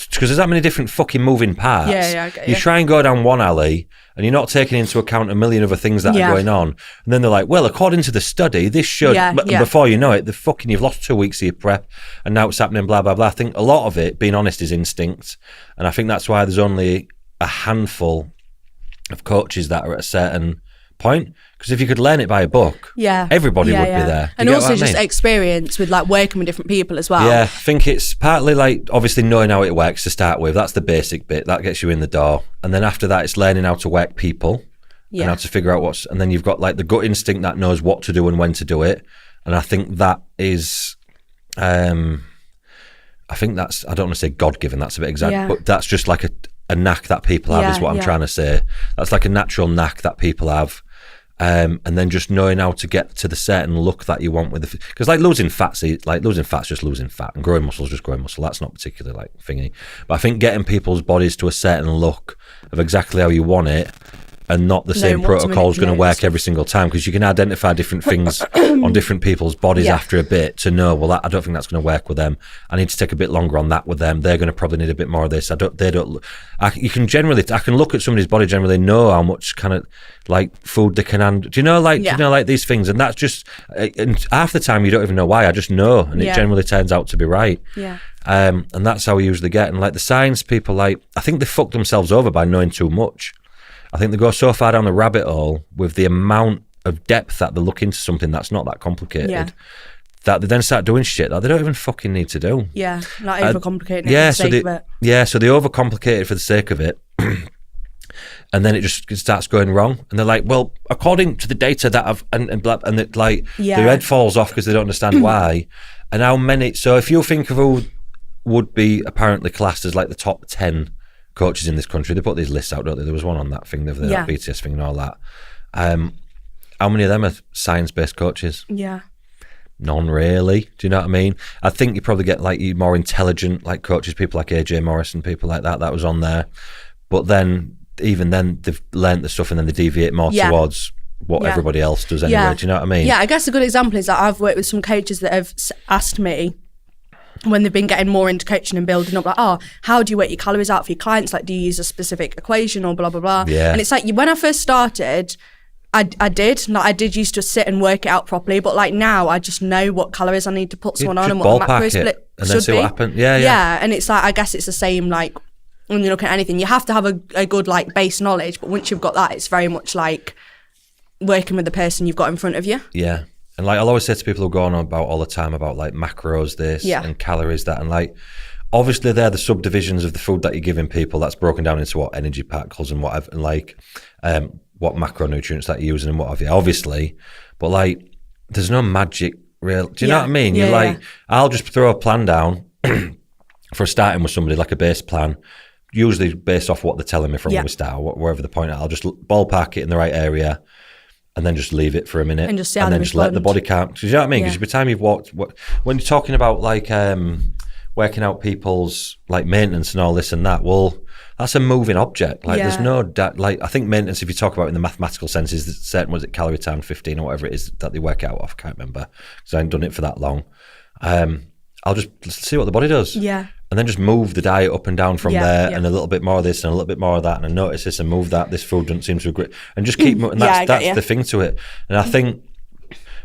because there's that many different fucking moving parts. Yeah, I get you. You try and go down one alley, and you're not taking into account a million other things that are going on. And then they're like, well, according to the study, this should, and before you know it, you've lost 2 weeks of your prep, and now it's happening, blah, blah, blah. I think a lot of it, being honest, is instinct. And I think that's why there's only a handful of coaches that are at a certain point, because if you could learn it by a book, everybody would be there. And also just experience with like working with different people as well. Yeah, I think it's partly like obviously knowing how it works to start with. That's the basic bit that gets you in the door, and then after that it's learning how to work people and how to figure out and then you've got like the gut instinct that knows what to do and when to do it. And I think that is I think that's, I don't want to say God-given, that's a bit exact, but that's just like a knack that people have is what I'm trying to say. That's like a natural knack that people have. And then just knowing how to get to the certain look that you want with because like losing fat's just losing fat, and growing muscle is just growing muscle. That's not particularly like thingy. But I think getting people's bodies to a certain look of exactly how you want it, and not the same protocol is going to work every single time, because you can identify different things on different people's bodies after a bit to know, well, I don't think that's going to work with them. I need to take a bit longer on that with them. They're going to probably need a bit more of this. I can look at somebody's body, generally know how much kind of like food they can handle. Do you know like these things? And that's just, and half the time you don't even know why. I just know, and it generally turns out to be right. Yeah. And that's how we usually get. And like the science people, like I think they fuck themselves over by knowing too much. I think they go so far down the rabbit hole with the amount of depth that they look into something that's not that complicated, that they then start doing shit that they don't even fucking need to do. Yeah, like overcomplicating it for the sake of it. Yeah, so they overcomplicate it for the sake of it. And then it just starts going wrong. And they're like, well, according to the data that I've, and it like, their head falls off because they don't understand why. And how many, so if you think of who would be apparently classed as like the top 10 coaches in this country, they put these lists out, don't they? There was one on that thing, that BTS thing and all that. How many of them are science-based coaches? Yeah. None really. Do you know what I mean? I think you probably get like more intelligent like coaches, people like AJ Morris and people like that was on there. But then, even then, they've learnt the stuff and then they deviate more towards what everybody else does anyway. Do you know what I mean? Yeah, I guess a good example is that I've worked with some coaches that have asked me, when they've been getting more into coaching and building up, like, oh, how do you work your calories out for your clients? Like, do you use a specific equation or blah, blah, blah? Yeah. And it's like, when I first started, I did used to sit and work it out properly, but like now I just know what calories I need to put someone on and what the macro split and then see what happens. Yeah. And it's like, I guess it's the same, like, when you look at anything, you have to have a good like base knowledge, but once you've got that, it's very much like working with the person you've got in front of you. Yeah. And like I'll always say to people who go on about all the time about like macros this and calories that, and like obviously they're the subdivisions of the food that you're giving people, that's broken down into what energy particles and whatever, and like what macronutrients that you're using and what have you, obviously. But like there's no magic real, do you know what I mean? You're like, I'll just throw a plan down for starting with somebody, like a base plan, usually based off what they're telling me from when we start, or wherever the point, I'll just ballpark it in the right area and then just leave it for a minute and just, let the body count. Do you know what I mean? Because by the time you've walked, when you're talking about like working out people's like maintenance and all this and that. Well, that's a moving object. Like there's no like I think maintenance, if you talk about it in the mathematical sense, is certain, was it calorie time 15 or whatever it is that they work it out of. I can't remember because I haven't done it for that long. I'll just see what the body does. Yeah. And then just move the diet up and down from there, and a little bit more of this and a little bit more of that, and I notice this and move that. This food doesn't seem to agree, and just keep moving. That's the thing to it. And I think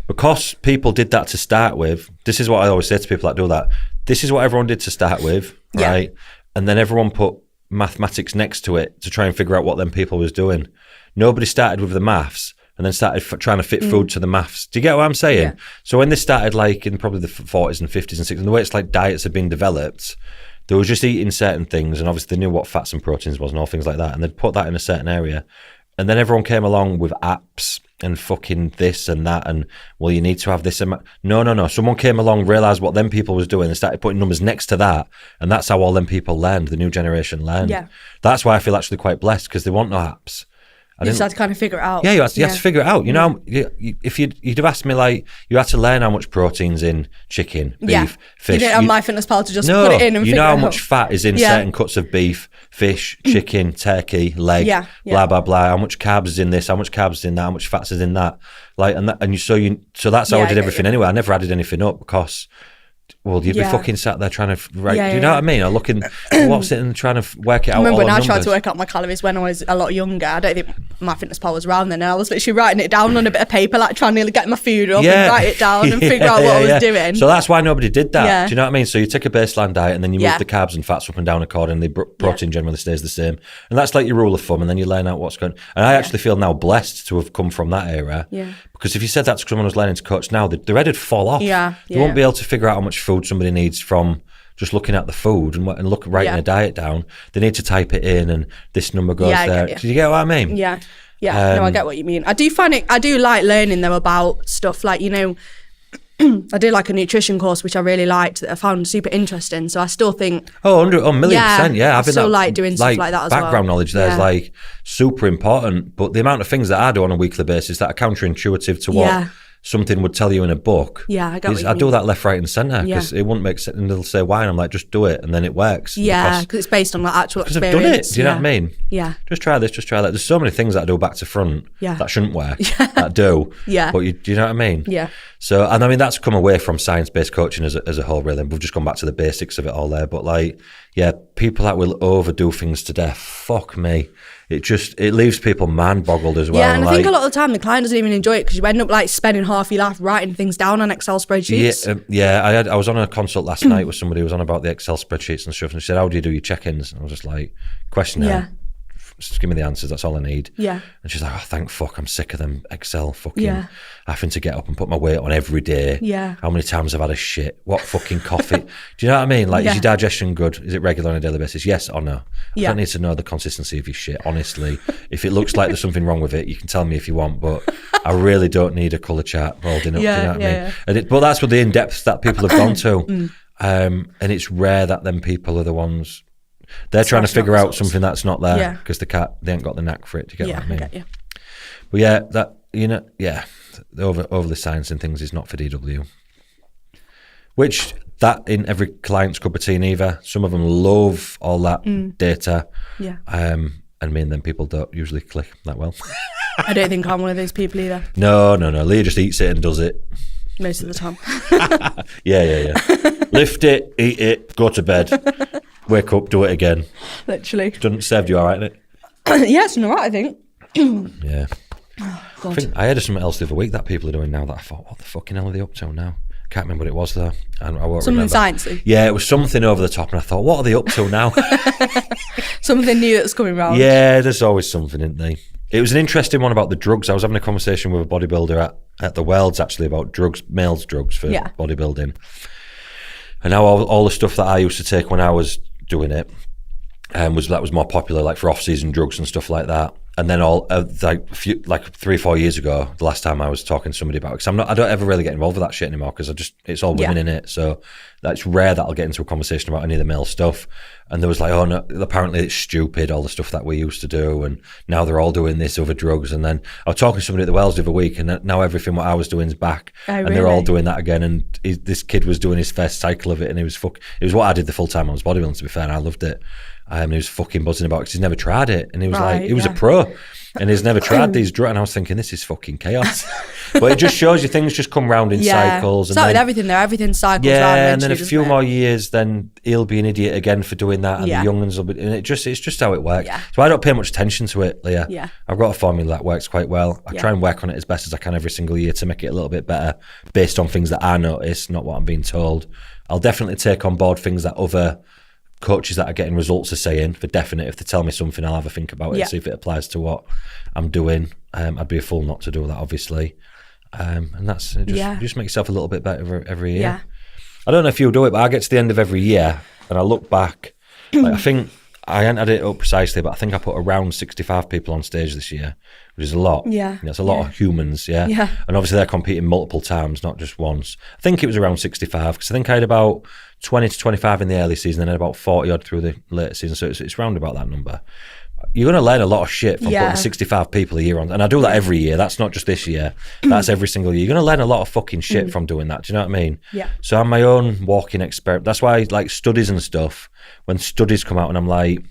because people did that to start with, this is what I always say to people that do that. This is what everyone did to start with, right? And then everyone put mathematics next to it to try and figure out what them people was doing. Nobody started with the maths and then started trying to fit food to the maths. Do you get what I'm saying? Yeah. So when they started like in probably the 40s and 50s and 60s, and the way it's like diets had been developed, they were just eating certain things, and obviously they knew what fats and proteins was and all things like that, and they'd put that in a certain area. And then everyone came along with apps and fucking this and that, and well, you need to have this. No. Someone came along, realised what them people was doing, and started putting numbers next to that, and that's how all them people learned, the new generation learned. Yeah. That's why I feel actually quite blessed, because they want no apps. You just had to kind of figure it out. Yeah, you had to figure it out. You know, if you'd have asked me, like, you had to learn how much protein's in chicken, beef, fish. You didn't have MyFitnessPal to just put it in and figure it out. You know how much fat is in certain cuts of beef, fish, chicken, turkey, leg, blah, blah, blah. How much carbs is in this, how much carbs is in that, how much fats is in that. Like, so that's how I did everything anyway. I never added anything up because... Well, you'd be fucking sat there trying to write. Do you know what I mean? Or looking, what's it, and trying to work it out. I remember when I tried to work out my calories when I was a lot younger. I don't think MyFitnessPal was around then. And I was literally writing it down on a bit of paper, like trying to get my food up and write it down and figure out what I was doing. So that's why nobody did that. Yeah. Do you know what I mean? So you take a baseline diet and then you move the carbs and fats up and down accordingly. Protein generally stays the same, and that's like your rule of thumb. And then you learn out what's going. And I actually feel now blessed to have come from that era. Yeah. Because if you said that to someone who's learning to coach now, their head would fall off. They won't be able to figure out how much food somebody needs from just looking at the food and writing a diet down. They need to type it in, and this number goes there. Do you get what I mean? Yeah. No, I get what you mean. I do like learning though about stuff like, you know, I did like a nutrition course which I really liked, that I found super interesting. So I still think 1,000,000%. Yeah, I still like doing stuff like that as well. Background knowledge there is like super important, but the amount of things that I do on a weekly basis that are counterintuitive to what something would tell you in a book. Yeah, I get what you mean. do that left, right, and centre because it wouldn't make sense. And they'll say why, and I'm like, just do it, and then it works. Yeah, because it's based on like actual experience. Because I've done it. Do you know what I mean? Yeah. Just try this, just try that. There's so many things that I do back to front that shouldn't work. That do. Yeah. But do you know what I mean? Yeah. So, and I mean, that's come away from science-based coaching as a whole, really. We've just gone back to the basics of it all there. But like, people that will overdo things to death, fuck me. It leaves people man-boggled as well. Yeah, and I think a lot of the time the client doesn't even enjoy it because you end up like spending half your life writing things down on Excel spreadsheets. I was on a consult last night with somebody who was on about the Excel spreadsheets and stuff, and she said, how do you do your check-ins? And I was just like, questionnaire. Just give me the answers, that's all I need. Yeah. And she's like, oh, thank fuck, I'm sick of them Excel fucking having to get up and put my weight on every day. Yeah. How many times I've had a shit? What fucking coffee? Do you know what I mean? Like, is your digestion good? Is it regular on a daily basis? Yes or no? I don't need to know the consistency of your shit, honestly. If it looks like there's something wrong with it, you can tell me if you want, but I really don't need a colour chart holding up, do you know what I mean? Yeah. But that's what the in-depth that people have gone to. And it's rare that them people are the ones... They're trying to figure out something that's not there because they ain't got the knack for it. Do you get what I mean? I get you. But the overly science and things is not for DW. Which that in every client's cup of tea neither. Some of them love all that data. Yeah. And me and them people don't usually click that well. I don't think I'm one of those people either. No. Leah just eats it and does it. Most of the time. Yeah. Lift it, eat it, go to bed. Wake up, do it again. Literally. Doesn't serve you all right, innit? Yeah, it's all right, I think. Yeah. Oh, God. I heard of something else the other week that people are doing now that I thought, what the fucking hell are they up to now? I can't remember what it was though. I won't remember. Sciencey? Yeah, it was something over the top and I thought, what are they up to now? Something new that's coming around. Yeah, there's always something, isn't there? It was an interesting one about the drugs. I was having a conversation with a bodybuilder at the Worlds actually about drugs, males drugs for bodybuilding. And now all the stuff that I used to take when I was doing it was more popular, like for off-season drugs and stuff like that. And then like 3-4 years ago, the last time I was talking to somebody about it, because I don't ever really get involved with that shit anymore, because it's all women in it. So that's rare that I'll get into a conversation about any of the male stuff. And there was like, oh no, apparently it's stupid, all the stuff that we used to do, and now they're all doing this other drugs. And then I was talking to somebody at the Wells the other week, and now everything what I was doing is back, and they're all doing that again. And this kid was doing his first cycle of it, and it was what I did the full time I was bodybuilding, to be fair, and I loved it. And he was fucking buzzing about it because he's never tried it, and he was he was a pro, and he's never tried these drugs. And I was thinking, this is fucking chaos. But it just shows you things just come round in cycles. It's like with everything though, everything cycles round. Yeah, and then a few more years, then he'll be an idiot again for doing that, and the young ones will be. And it's just how it works. Yeah. So I don't pay much attention to it, Leah. Yeah. I've got a formula that works quite well. I try and work on it as best as I can every single year to make it a little bit better, based on things that I notice, not what I'm being told. I'll definitely take on board things that other coaches that are getting results are saying, for definite. If they tell me something, I'll have a think about it, see if it applies to what I'm doing. I'd be a fool not to do that, obviously. And that's just make yourself a little bit better every year. Yeah. I don't know if you'll do it, but I get to the end of every year and I look back. Like, I think I hadn't had it up precisely, but I think I put around 65 people on stage this year, which is a lot. Yeah. It's a lot of humans, yeah. And obviously they're competing multiple times, not just once. I think it was around 65, because I think I had about 20 to 25 in the early season, and then about 40 odd through the later season. So it's round about that number. You're going to learn a lot of shit from putting 65 people a year on. And I do that every year. That's not just this year. That's every single year. You're going to learn a lot of fucking shit from doing that. Do you know what I mean? Yeah. So I'm my own walking experiment. That's why, like, studies and stuff, when studies come out and I'm like,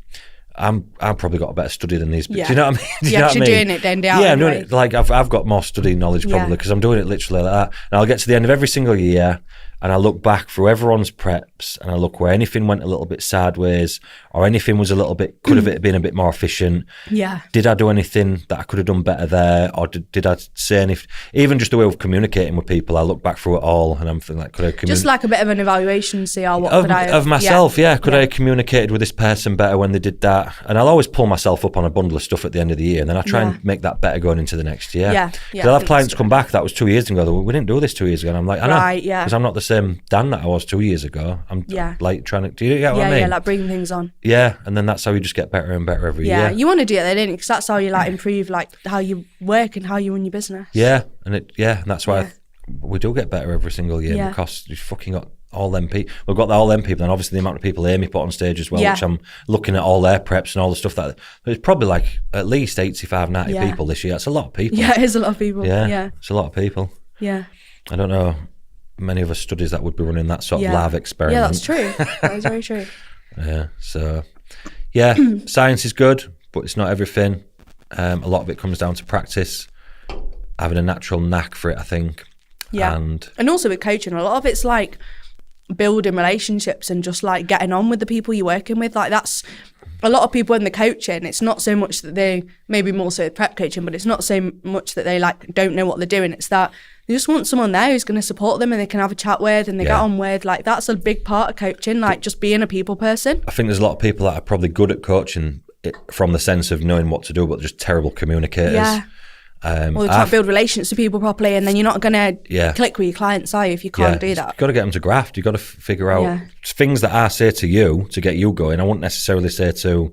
I've probably got a better study than these. Yeah. Do you know what I mean? Do you know what I mean? Doing it day in, day out. Yeah, I'm doing it. Like, I've got more study knowledge probably, because I'm doing it literally like that. And I'll get to the end of every single year, and I look back through everyone's preps, and I look where anything went a little bit sideways, or anything was a little bit, could have been a bit more efficient. Yeah. Did I do anything that I could have done better there? Or did I say anything? Even just the way of communicating with people, I look back through it all, and I'm thinking, like, could I communicate? Just like a bit of an evaluation, see how, of myself, Could I have communicated with this person better when they did that? And I'll always pull myself up on a bundle of stuff at the end of the year, and then I try and make that better going into the next year. Yeah. Because I'll have clients come back, that was 2 years ago, we didn't do this 2 years ago. And I'm like, I know. Because I'm not the same Dan that I was 2 years ago. I'm like trying to, do you get what I mean? Yeah, like bringing things on. Yeah, and then that's how you just get better and better every year. Yeah, you want to do it, don't you? Because that's how you like improve like how you work and how you run your business. Yeah, and that's why we do get better every single year, because you've fucking got all them people. We've got all them people, and obviously the amount of people Amy put on stage as well, which I'm looking at all their preps and all the stuff that there's probably like at least 85, 90 people this year. It's a lot of people. Yeah, it is a lot of people. Yeah, it's a lot of people. Yeah. I don't know many of us studies that would be running that sort of lab experiment. Yeah, that's true. That is very true. Yeah, so science is good, but it's not everything. A lot of it comes down to practice, having a natural knack for it, I think. Yeah, and also with coaching, a lot of it's like building relationships and just like getting on with the people you're working with. Like, that's a lot of people in the coaching, it's not so much that they, maybe more so with prep coaching, but it's not so much that they like don't know what they're doing. It's that they just want someone there who's going to support them and they can have a chat with and they get on with. Like, that's a big part of coaching, like just being a people person. I think there's a lot of people that are probably good at coaching from the sense of knowing what to do, but just terrible communicators. Yeah. Well, they can't build relationships with people properly, and then you're not going to click with your clients, are you, if you can't do that? You've got to get them to graft. You've got to figure out things that I say to you to get you going. I wouldn't necessarily say to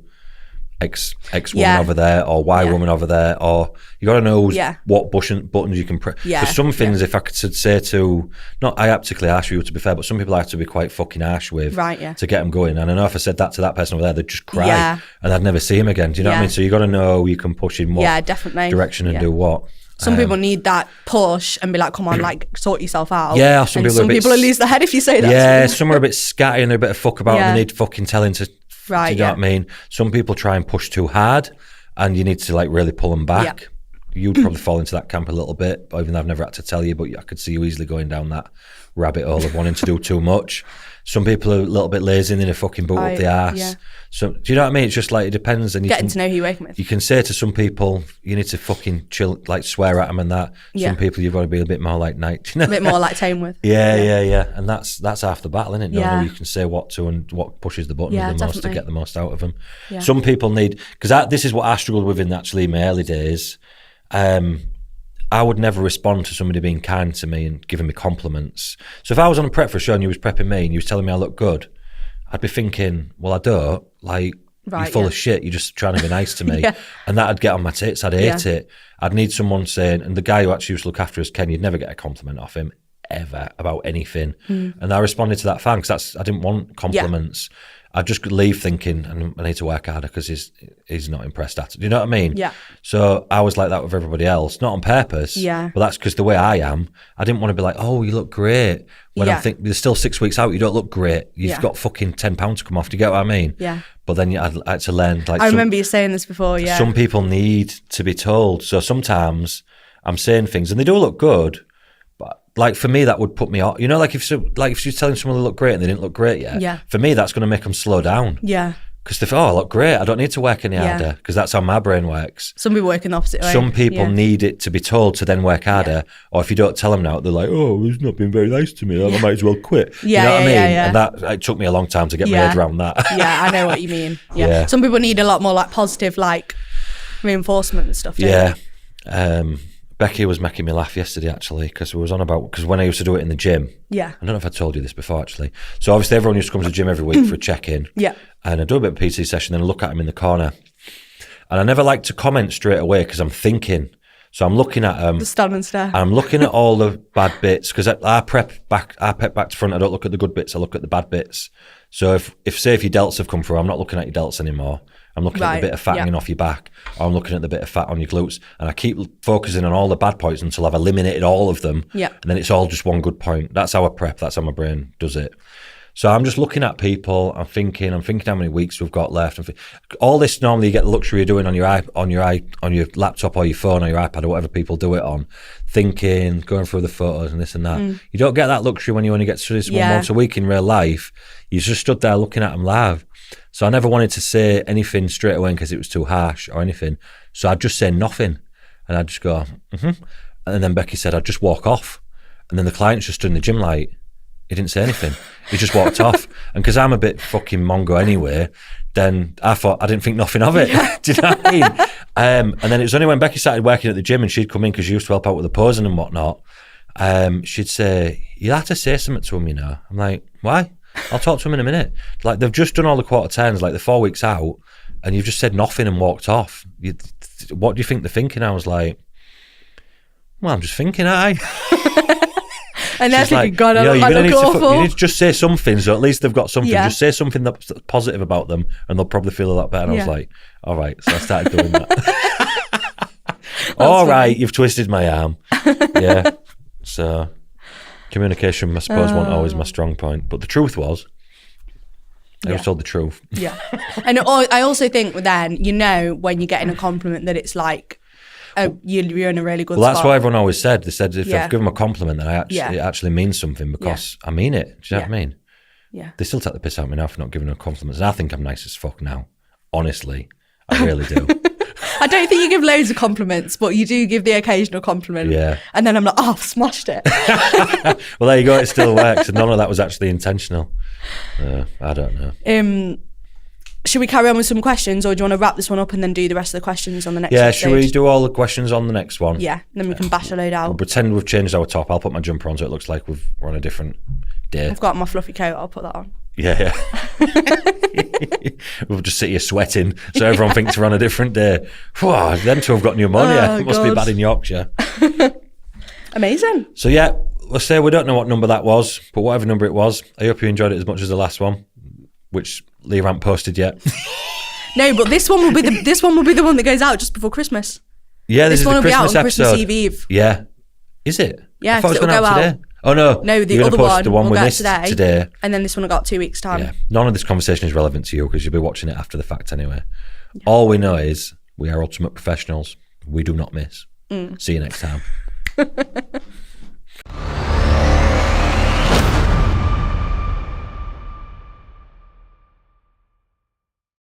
X woman over there or Y woman over there, or you got to know what buttons you can press. Because some things, if I could say to, not I particularly harsh with you, to be fair, but some people I have to be quite fucking harsh with to get them going. And I know if I said that to that person over there, they'd just cry and I'd never see him again. Do you know what I mean? So you got to know you can push in what direction and do what. Some people need that push and be like, come on, like, sort yourself out. Yeah, some people will lose their head if you say that. Yeah, some are a bit scatty and they're a bit of fuck about and they need fucking telling to. Right, do you know what I mean? Some people try and push too hard and you need to like really pull them back. Yeah. You'd probably fall into that camp a little bit, even though I've never had to tell you, but I could see you easily going down that rabbit hole of wanting to do too much. Some people are a little bit lazy and in a fucking boot up the arse. Yeah. So do you know what I mean? It's just like, it depends. And getting to know who you're working with. You can say to some people, you need to fucking chill, like swear at them and that. Some people you've got to be a bit more like night. You know? A bit more like tame with. Yeah. And that's half the battle, isn't it? You can say what to and what pushes the button the most to get the most out of them. Yeah. Some people need, because this is what I struggled with in actually my early days. I would never respond to somebody being kind to me and giving me compliments. So if I was on a prep for a show and you was prepping me and you was telling me I look good, I'd be thinking, well, I don't. Like, You're full of shit. You're just trying to be nice to me. And that'd get on my tits. I'd hate it. I'd need someone saying, and the guy who actually used to look after us, Ken, you'd never get a compliment off him ever about anything. And I responded to that fan because I didn't want compliments. I'd just leave thinking, I need to work harder because he's not impressed at it. Do you know what I mean? Yeah. So I was like that with everybody else, not on purpose. Yeah. But that's because the way I am, I didn't want to be like, oh, you look great. When I think there's still 6 weeks out, you don't look great. You've got fucking £10 to come off. Do you get what I mean? Yeah. But then I had to learn. Like, I remember you saying this before. Yeah. Some people need to be told. So sometimes I'm saying things and they do look good. Like for me, that would put me off. You know, like if she's telling someone they look great and they didn't look great yet. Yeah. For me, that's going to make them slow down. Yeah. Because they feel, I look great. I don't need to work any harder because that's how my brain works. Some people work in the opposite way. Some people need it to be told to then work harder. Or if you don't tell them now, they're like, oh, he's not been very nice to me. I might as well quit. You know what I mean? And it took me a long time to get my head around that. Yeah, I know what you mean. Yeah. Some people need a lot more like positive like reinforcement and stuff. Yeah. Becky was making me laugh yesterday actually because we was on about, because when I used to do it in the gym, I don't know if I told you this before actually, so obviously everyone used to come to the gym every week for a check-in, and I do a bit of PT session, then I look at him in the corner, and I never like to comment straight away because I'm thinking, so I'm looking at him, the stand and stare, I'm looking at all the bad bits because I prep back to front. I don't look at the good bits, I look at the bad bits. So if say your delts have come through, I'm not looking at your delts anymore. I'm looking at the bit of fat hanging off your back, or I'm looking at the bit of fat on your glutes, and I keep focusing on all the bad points until I've eliminated all of them. And then it's all just one good point. That's how I prep. That's how my brain does it. So I'm just looking at people. I'm thinking how many weeks we've got left. All this normally you get the luxury of doing on your laptop or your phone or your iPad or whatever people do it on. Thinking, going through the photos and this and that. You don't get that luxury when you only get to this one once a week in real life. You just stood there looking at them live. So I never wanted to say anything straight away because it was too harsh or anything. So I'd just say nothing. And I'd just go, And then Becky said, I'd just walk off. And then the client's just stood in the gym like, he didn't say anything. He just walked off. And because I'm a bit fucking mongo anyway, then I thought, I didn't think nothing of it. Do you know what I mean? And then it was only when Becky started working at the gym and she'd come in because she used to help out with the posing and whatnot. She'd say, you'll have to say something to him, you know. I'm like, why? I'll talk to him in a minute. Like they've just done all the quarter 10s, like they're 4 weeks out, and you've just said nothing and walked off. What do you think they're thinking? I was like, well, I'm just thinking, And they're thinking, like, God, you need to just say something, so at least they've got something. Just say something that's positive about them, and they'll probably feel a lot better. And I was like, all right. So I started doing that. All right, you've twisted my arm. Yeah. So communication, I suppose, wasn't always my strong point. But the truth was, I was told the truth. Yeah. And I also think then, you know, when you're getting a compliment that it's like, you're in a really good spot. That's what everyone always said. They said, if I've given them a compliment, then it actually means something because I mean it. Do you know what I mean? Yeah. They still take the piss out of me now for not giving them compliments. And I think I'm nice as fuck now. Honestly. I really do. I don't think you give loads of compliments, but you do give the occasional compliment. Yeah. And then I'm like, I've smashed it. Well, there you go. It still works. And none of that was actually intentional. I don't know. Should we carry on with some questions, or do you want to wrap this one up and then do the rest of the questions on the next episode? Should we do all the questions on the next one? Yeah, and then we can bash a load out. We'll pretend we've changed our top. I'll put my jumper on so it looks like we're on a different day. I've got my fluffy coat. I'll put that on. Yeah. We'll just sit here sweating so everyone thinks we're on a different day. Whew, them two have got pneumonia. It must be bad in Yorkshire. Amazing. So let's say we don't know what number that was, but whatever number it was, I hope you enjoyed it as much as the last one, which Lee hasn't posted yet. No, but this one will be the one that goes out just before Christmas. Yeah, this one will be out on episode. Christmas Eve. Yeah. Is it? Yeah, I thought it was going going out today. Oh no. No, the other one. The one we'll we missed today. And then this one will got 2 weeks' time. Yeah. None of this conversation is relevant to you because you'll be watching it after the fact anyway. Yeah. All we know is we are ultimate professionals. We do not miss. See you next time.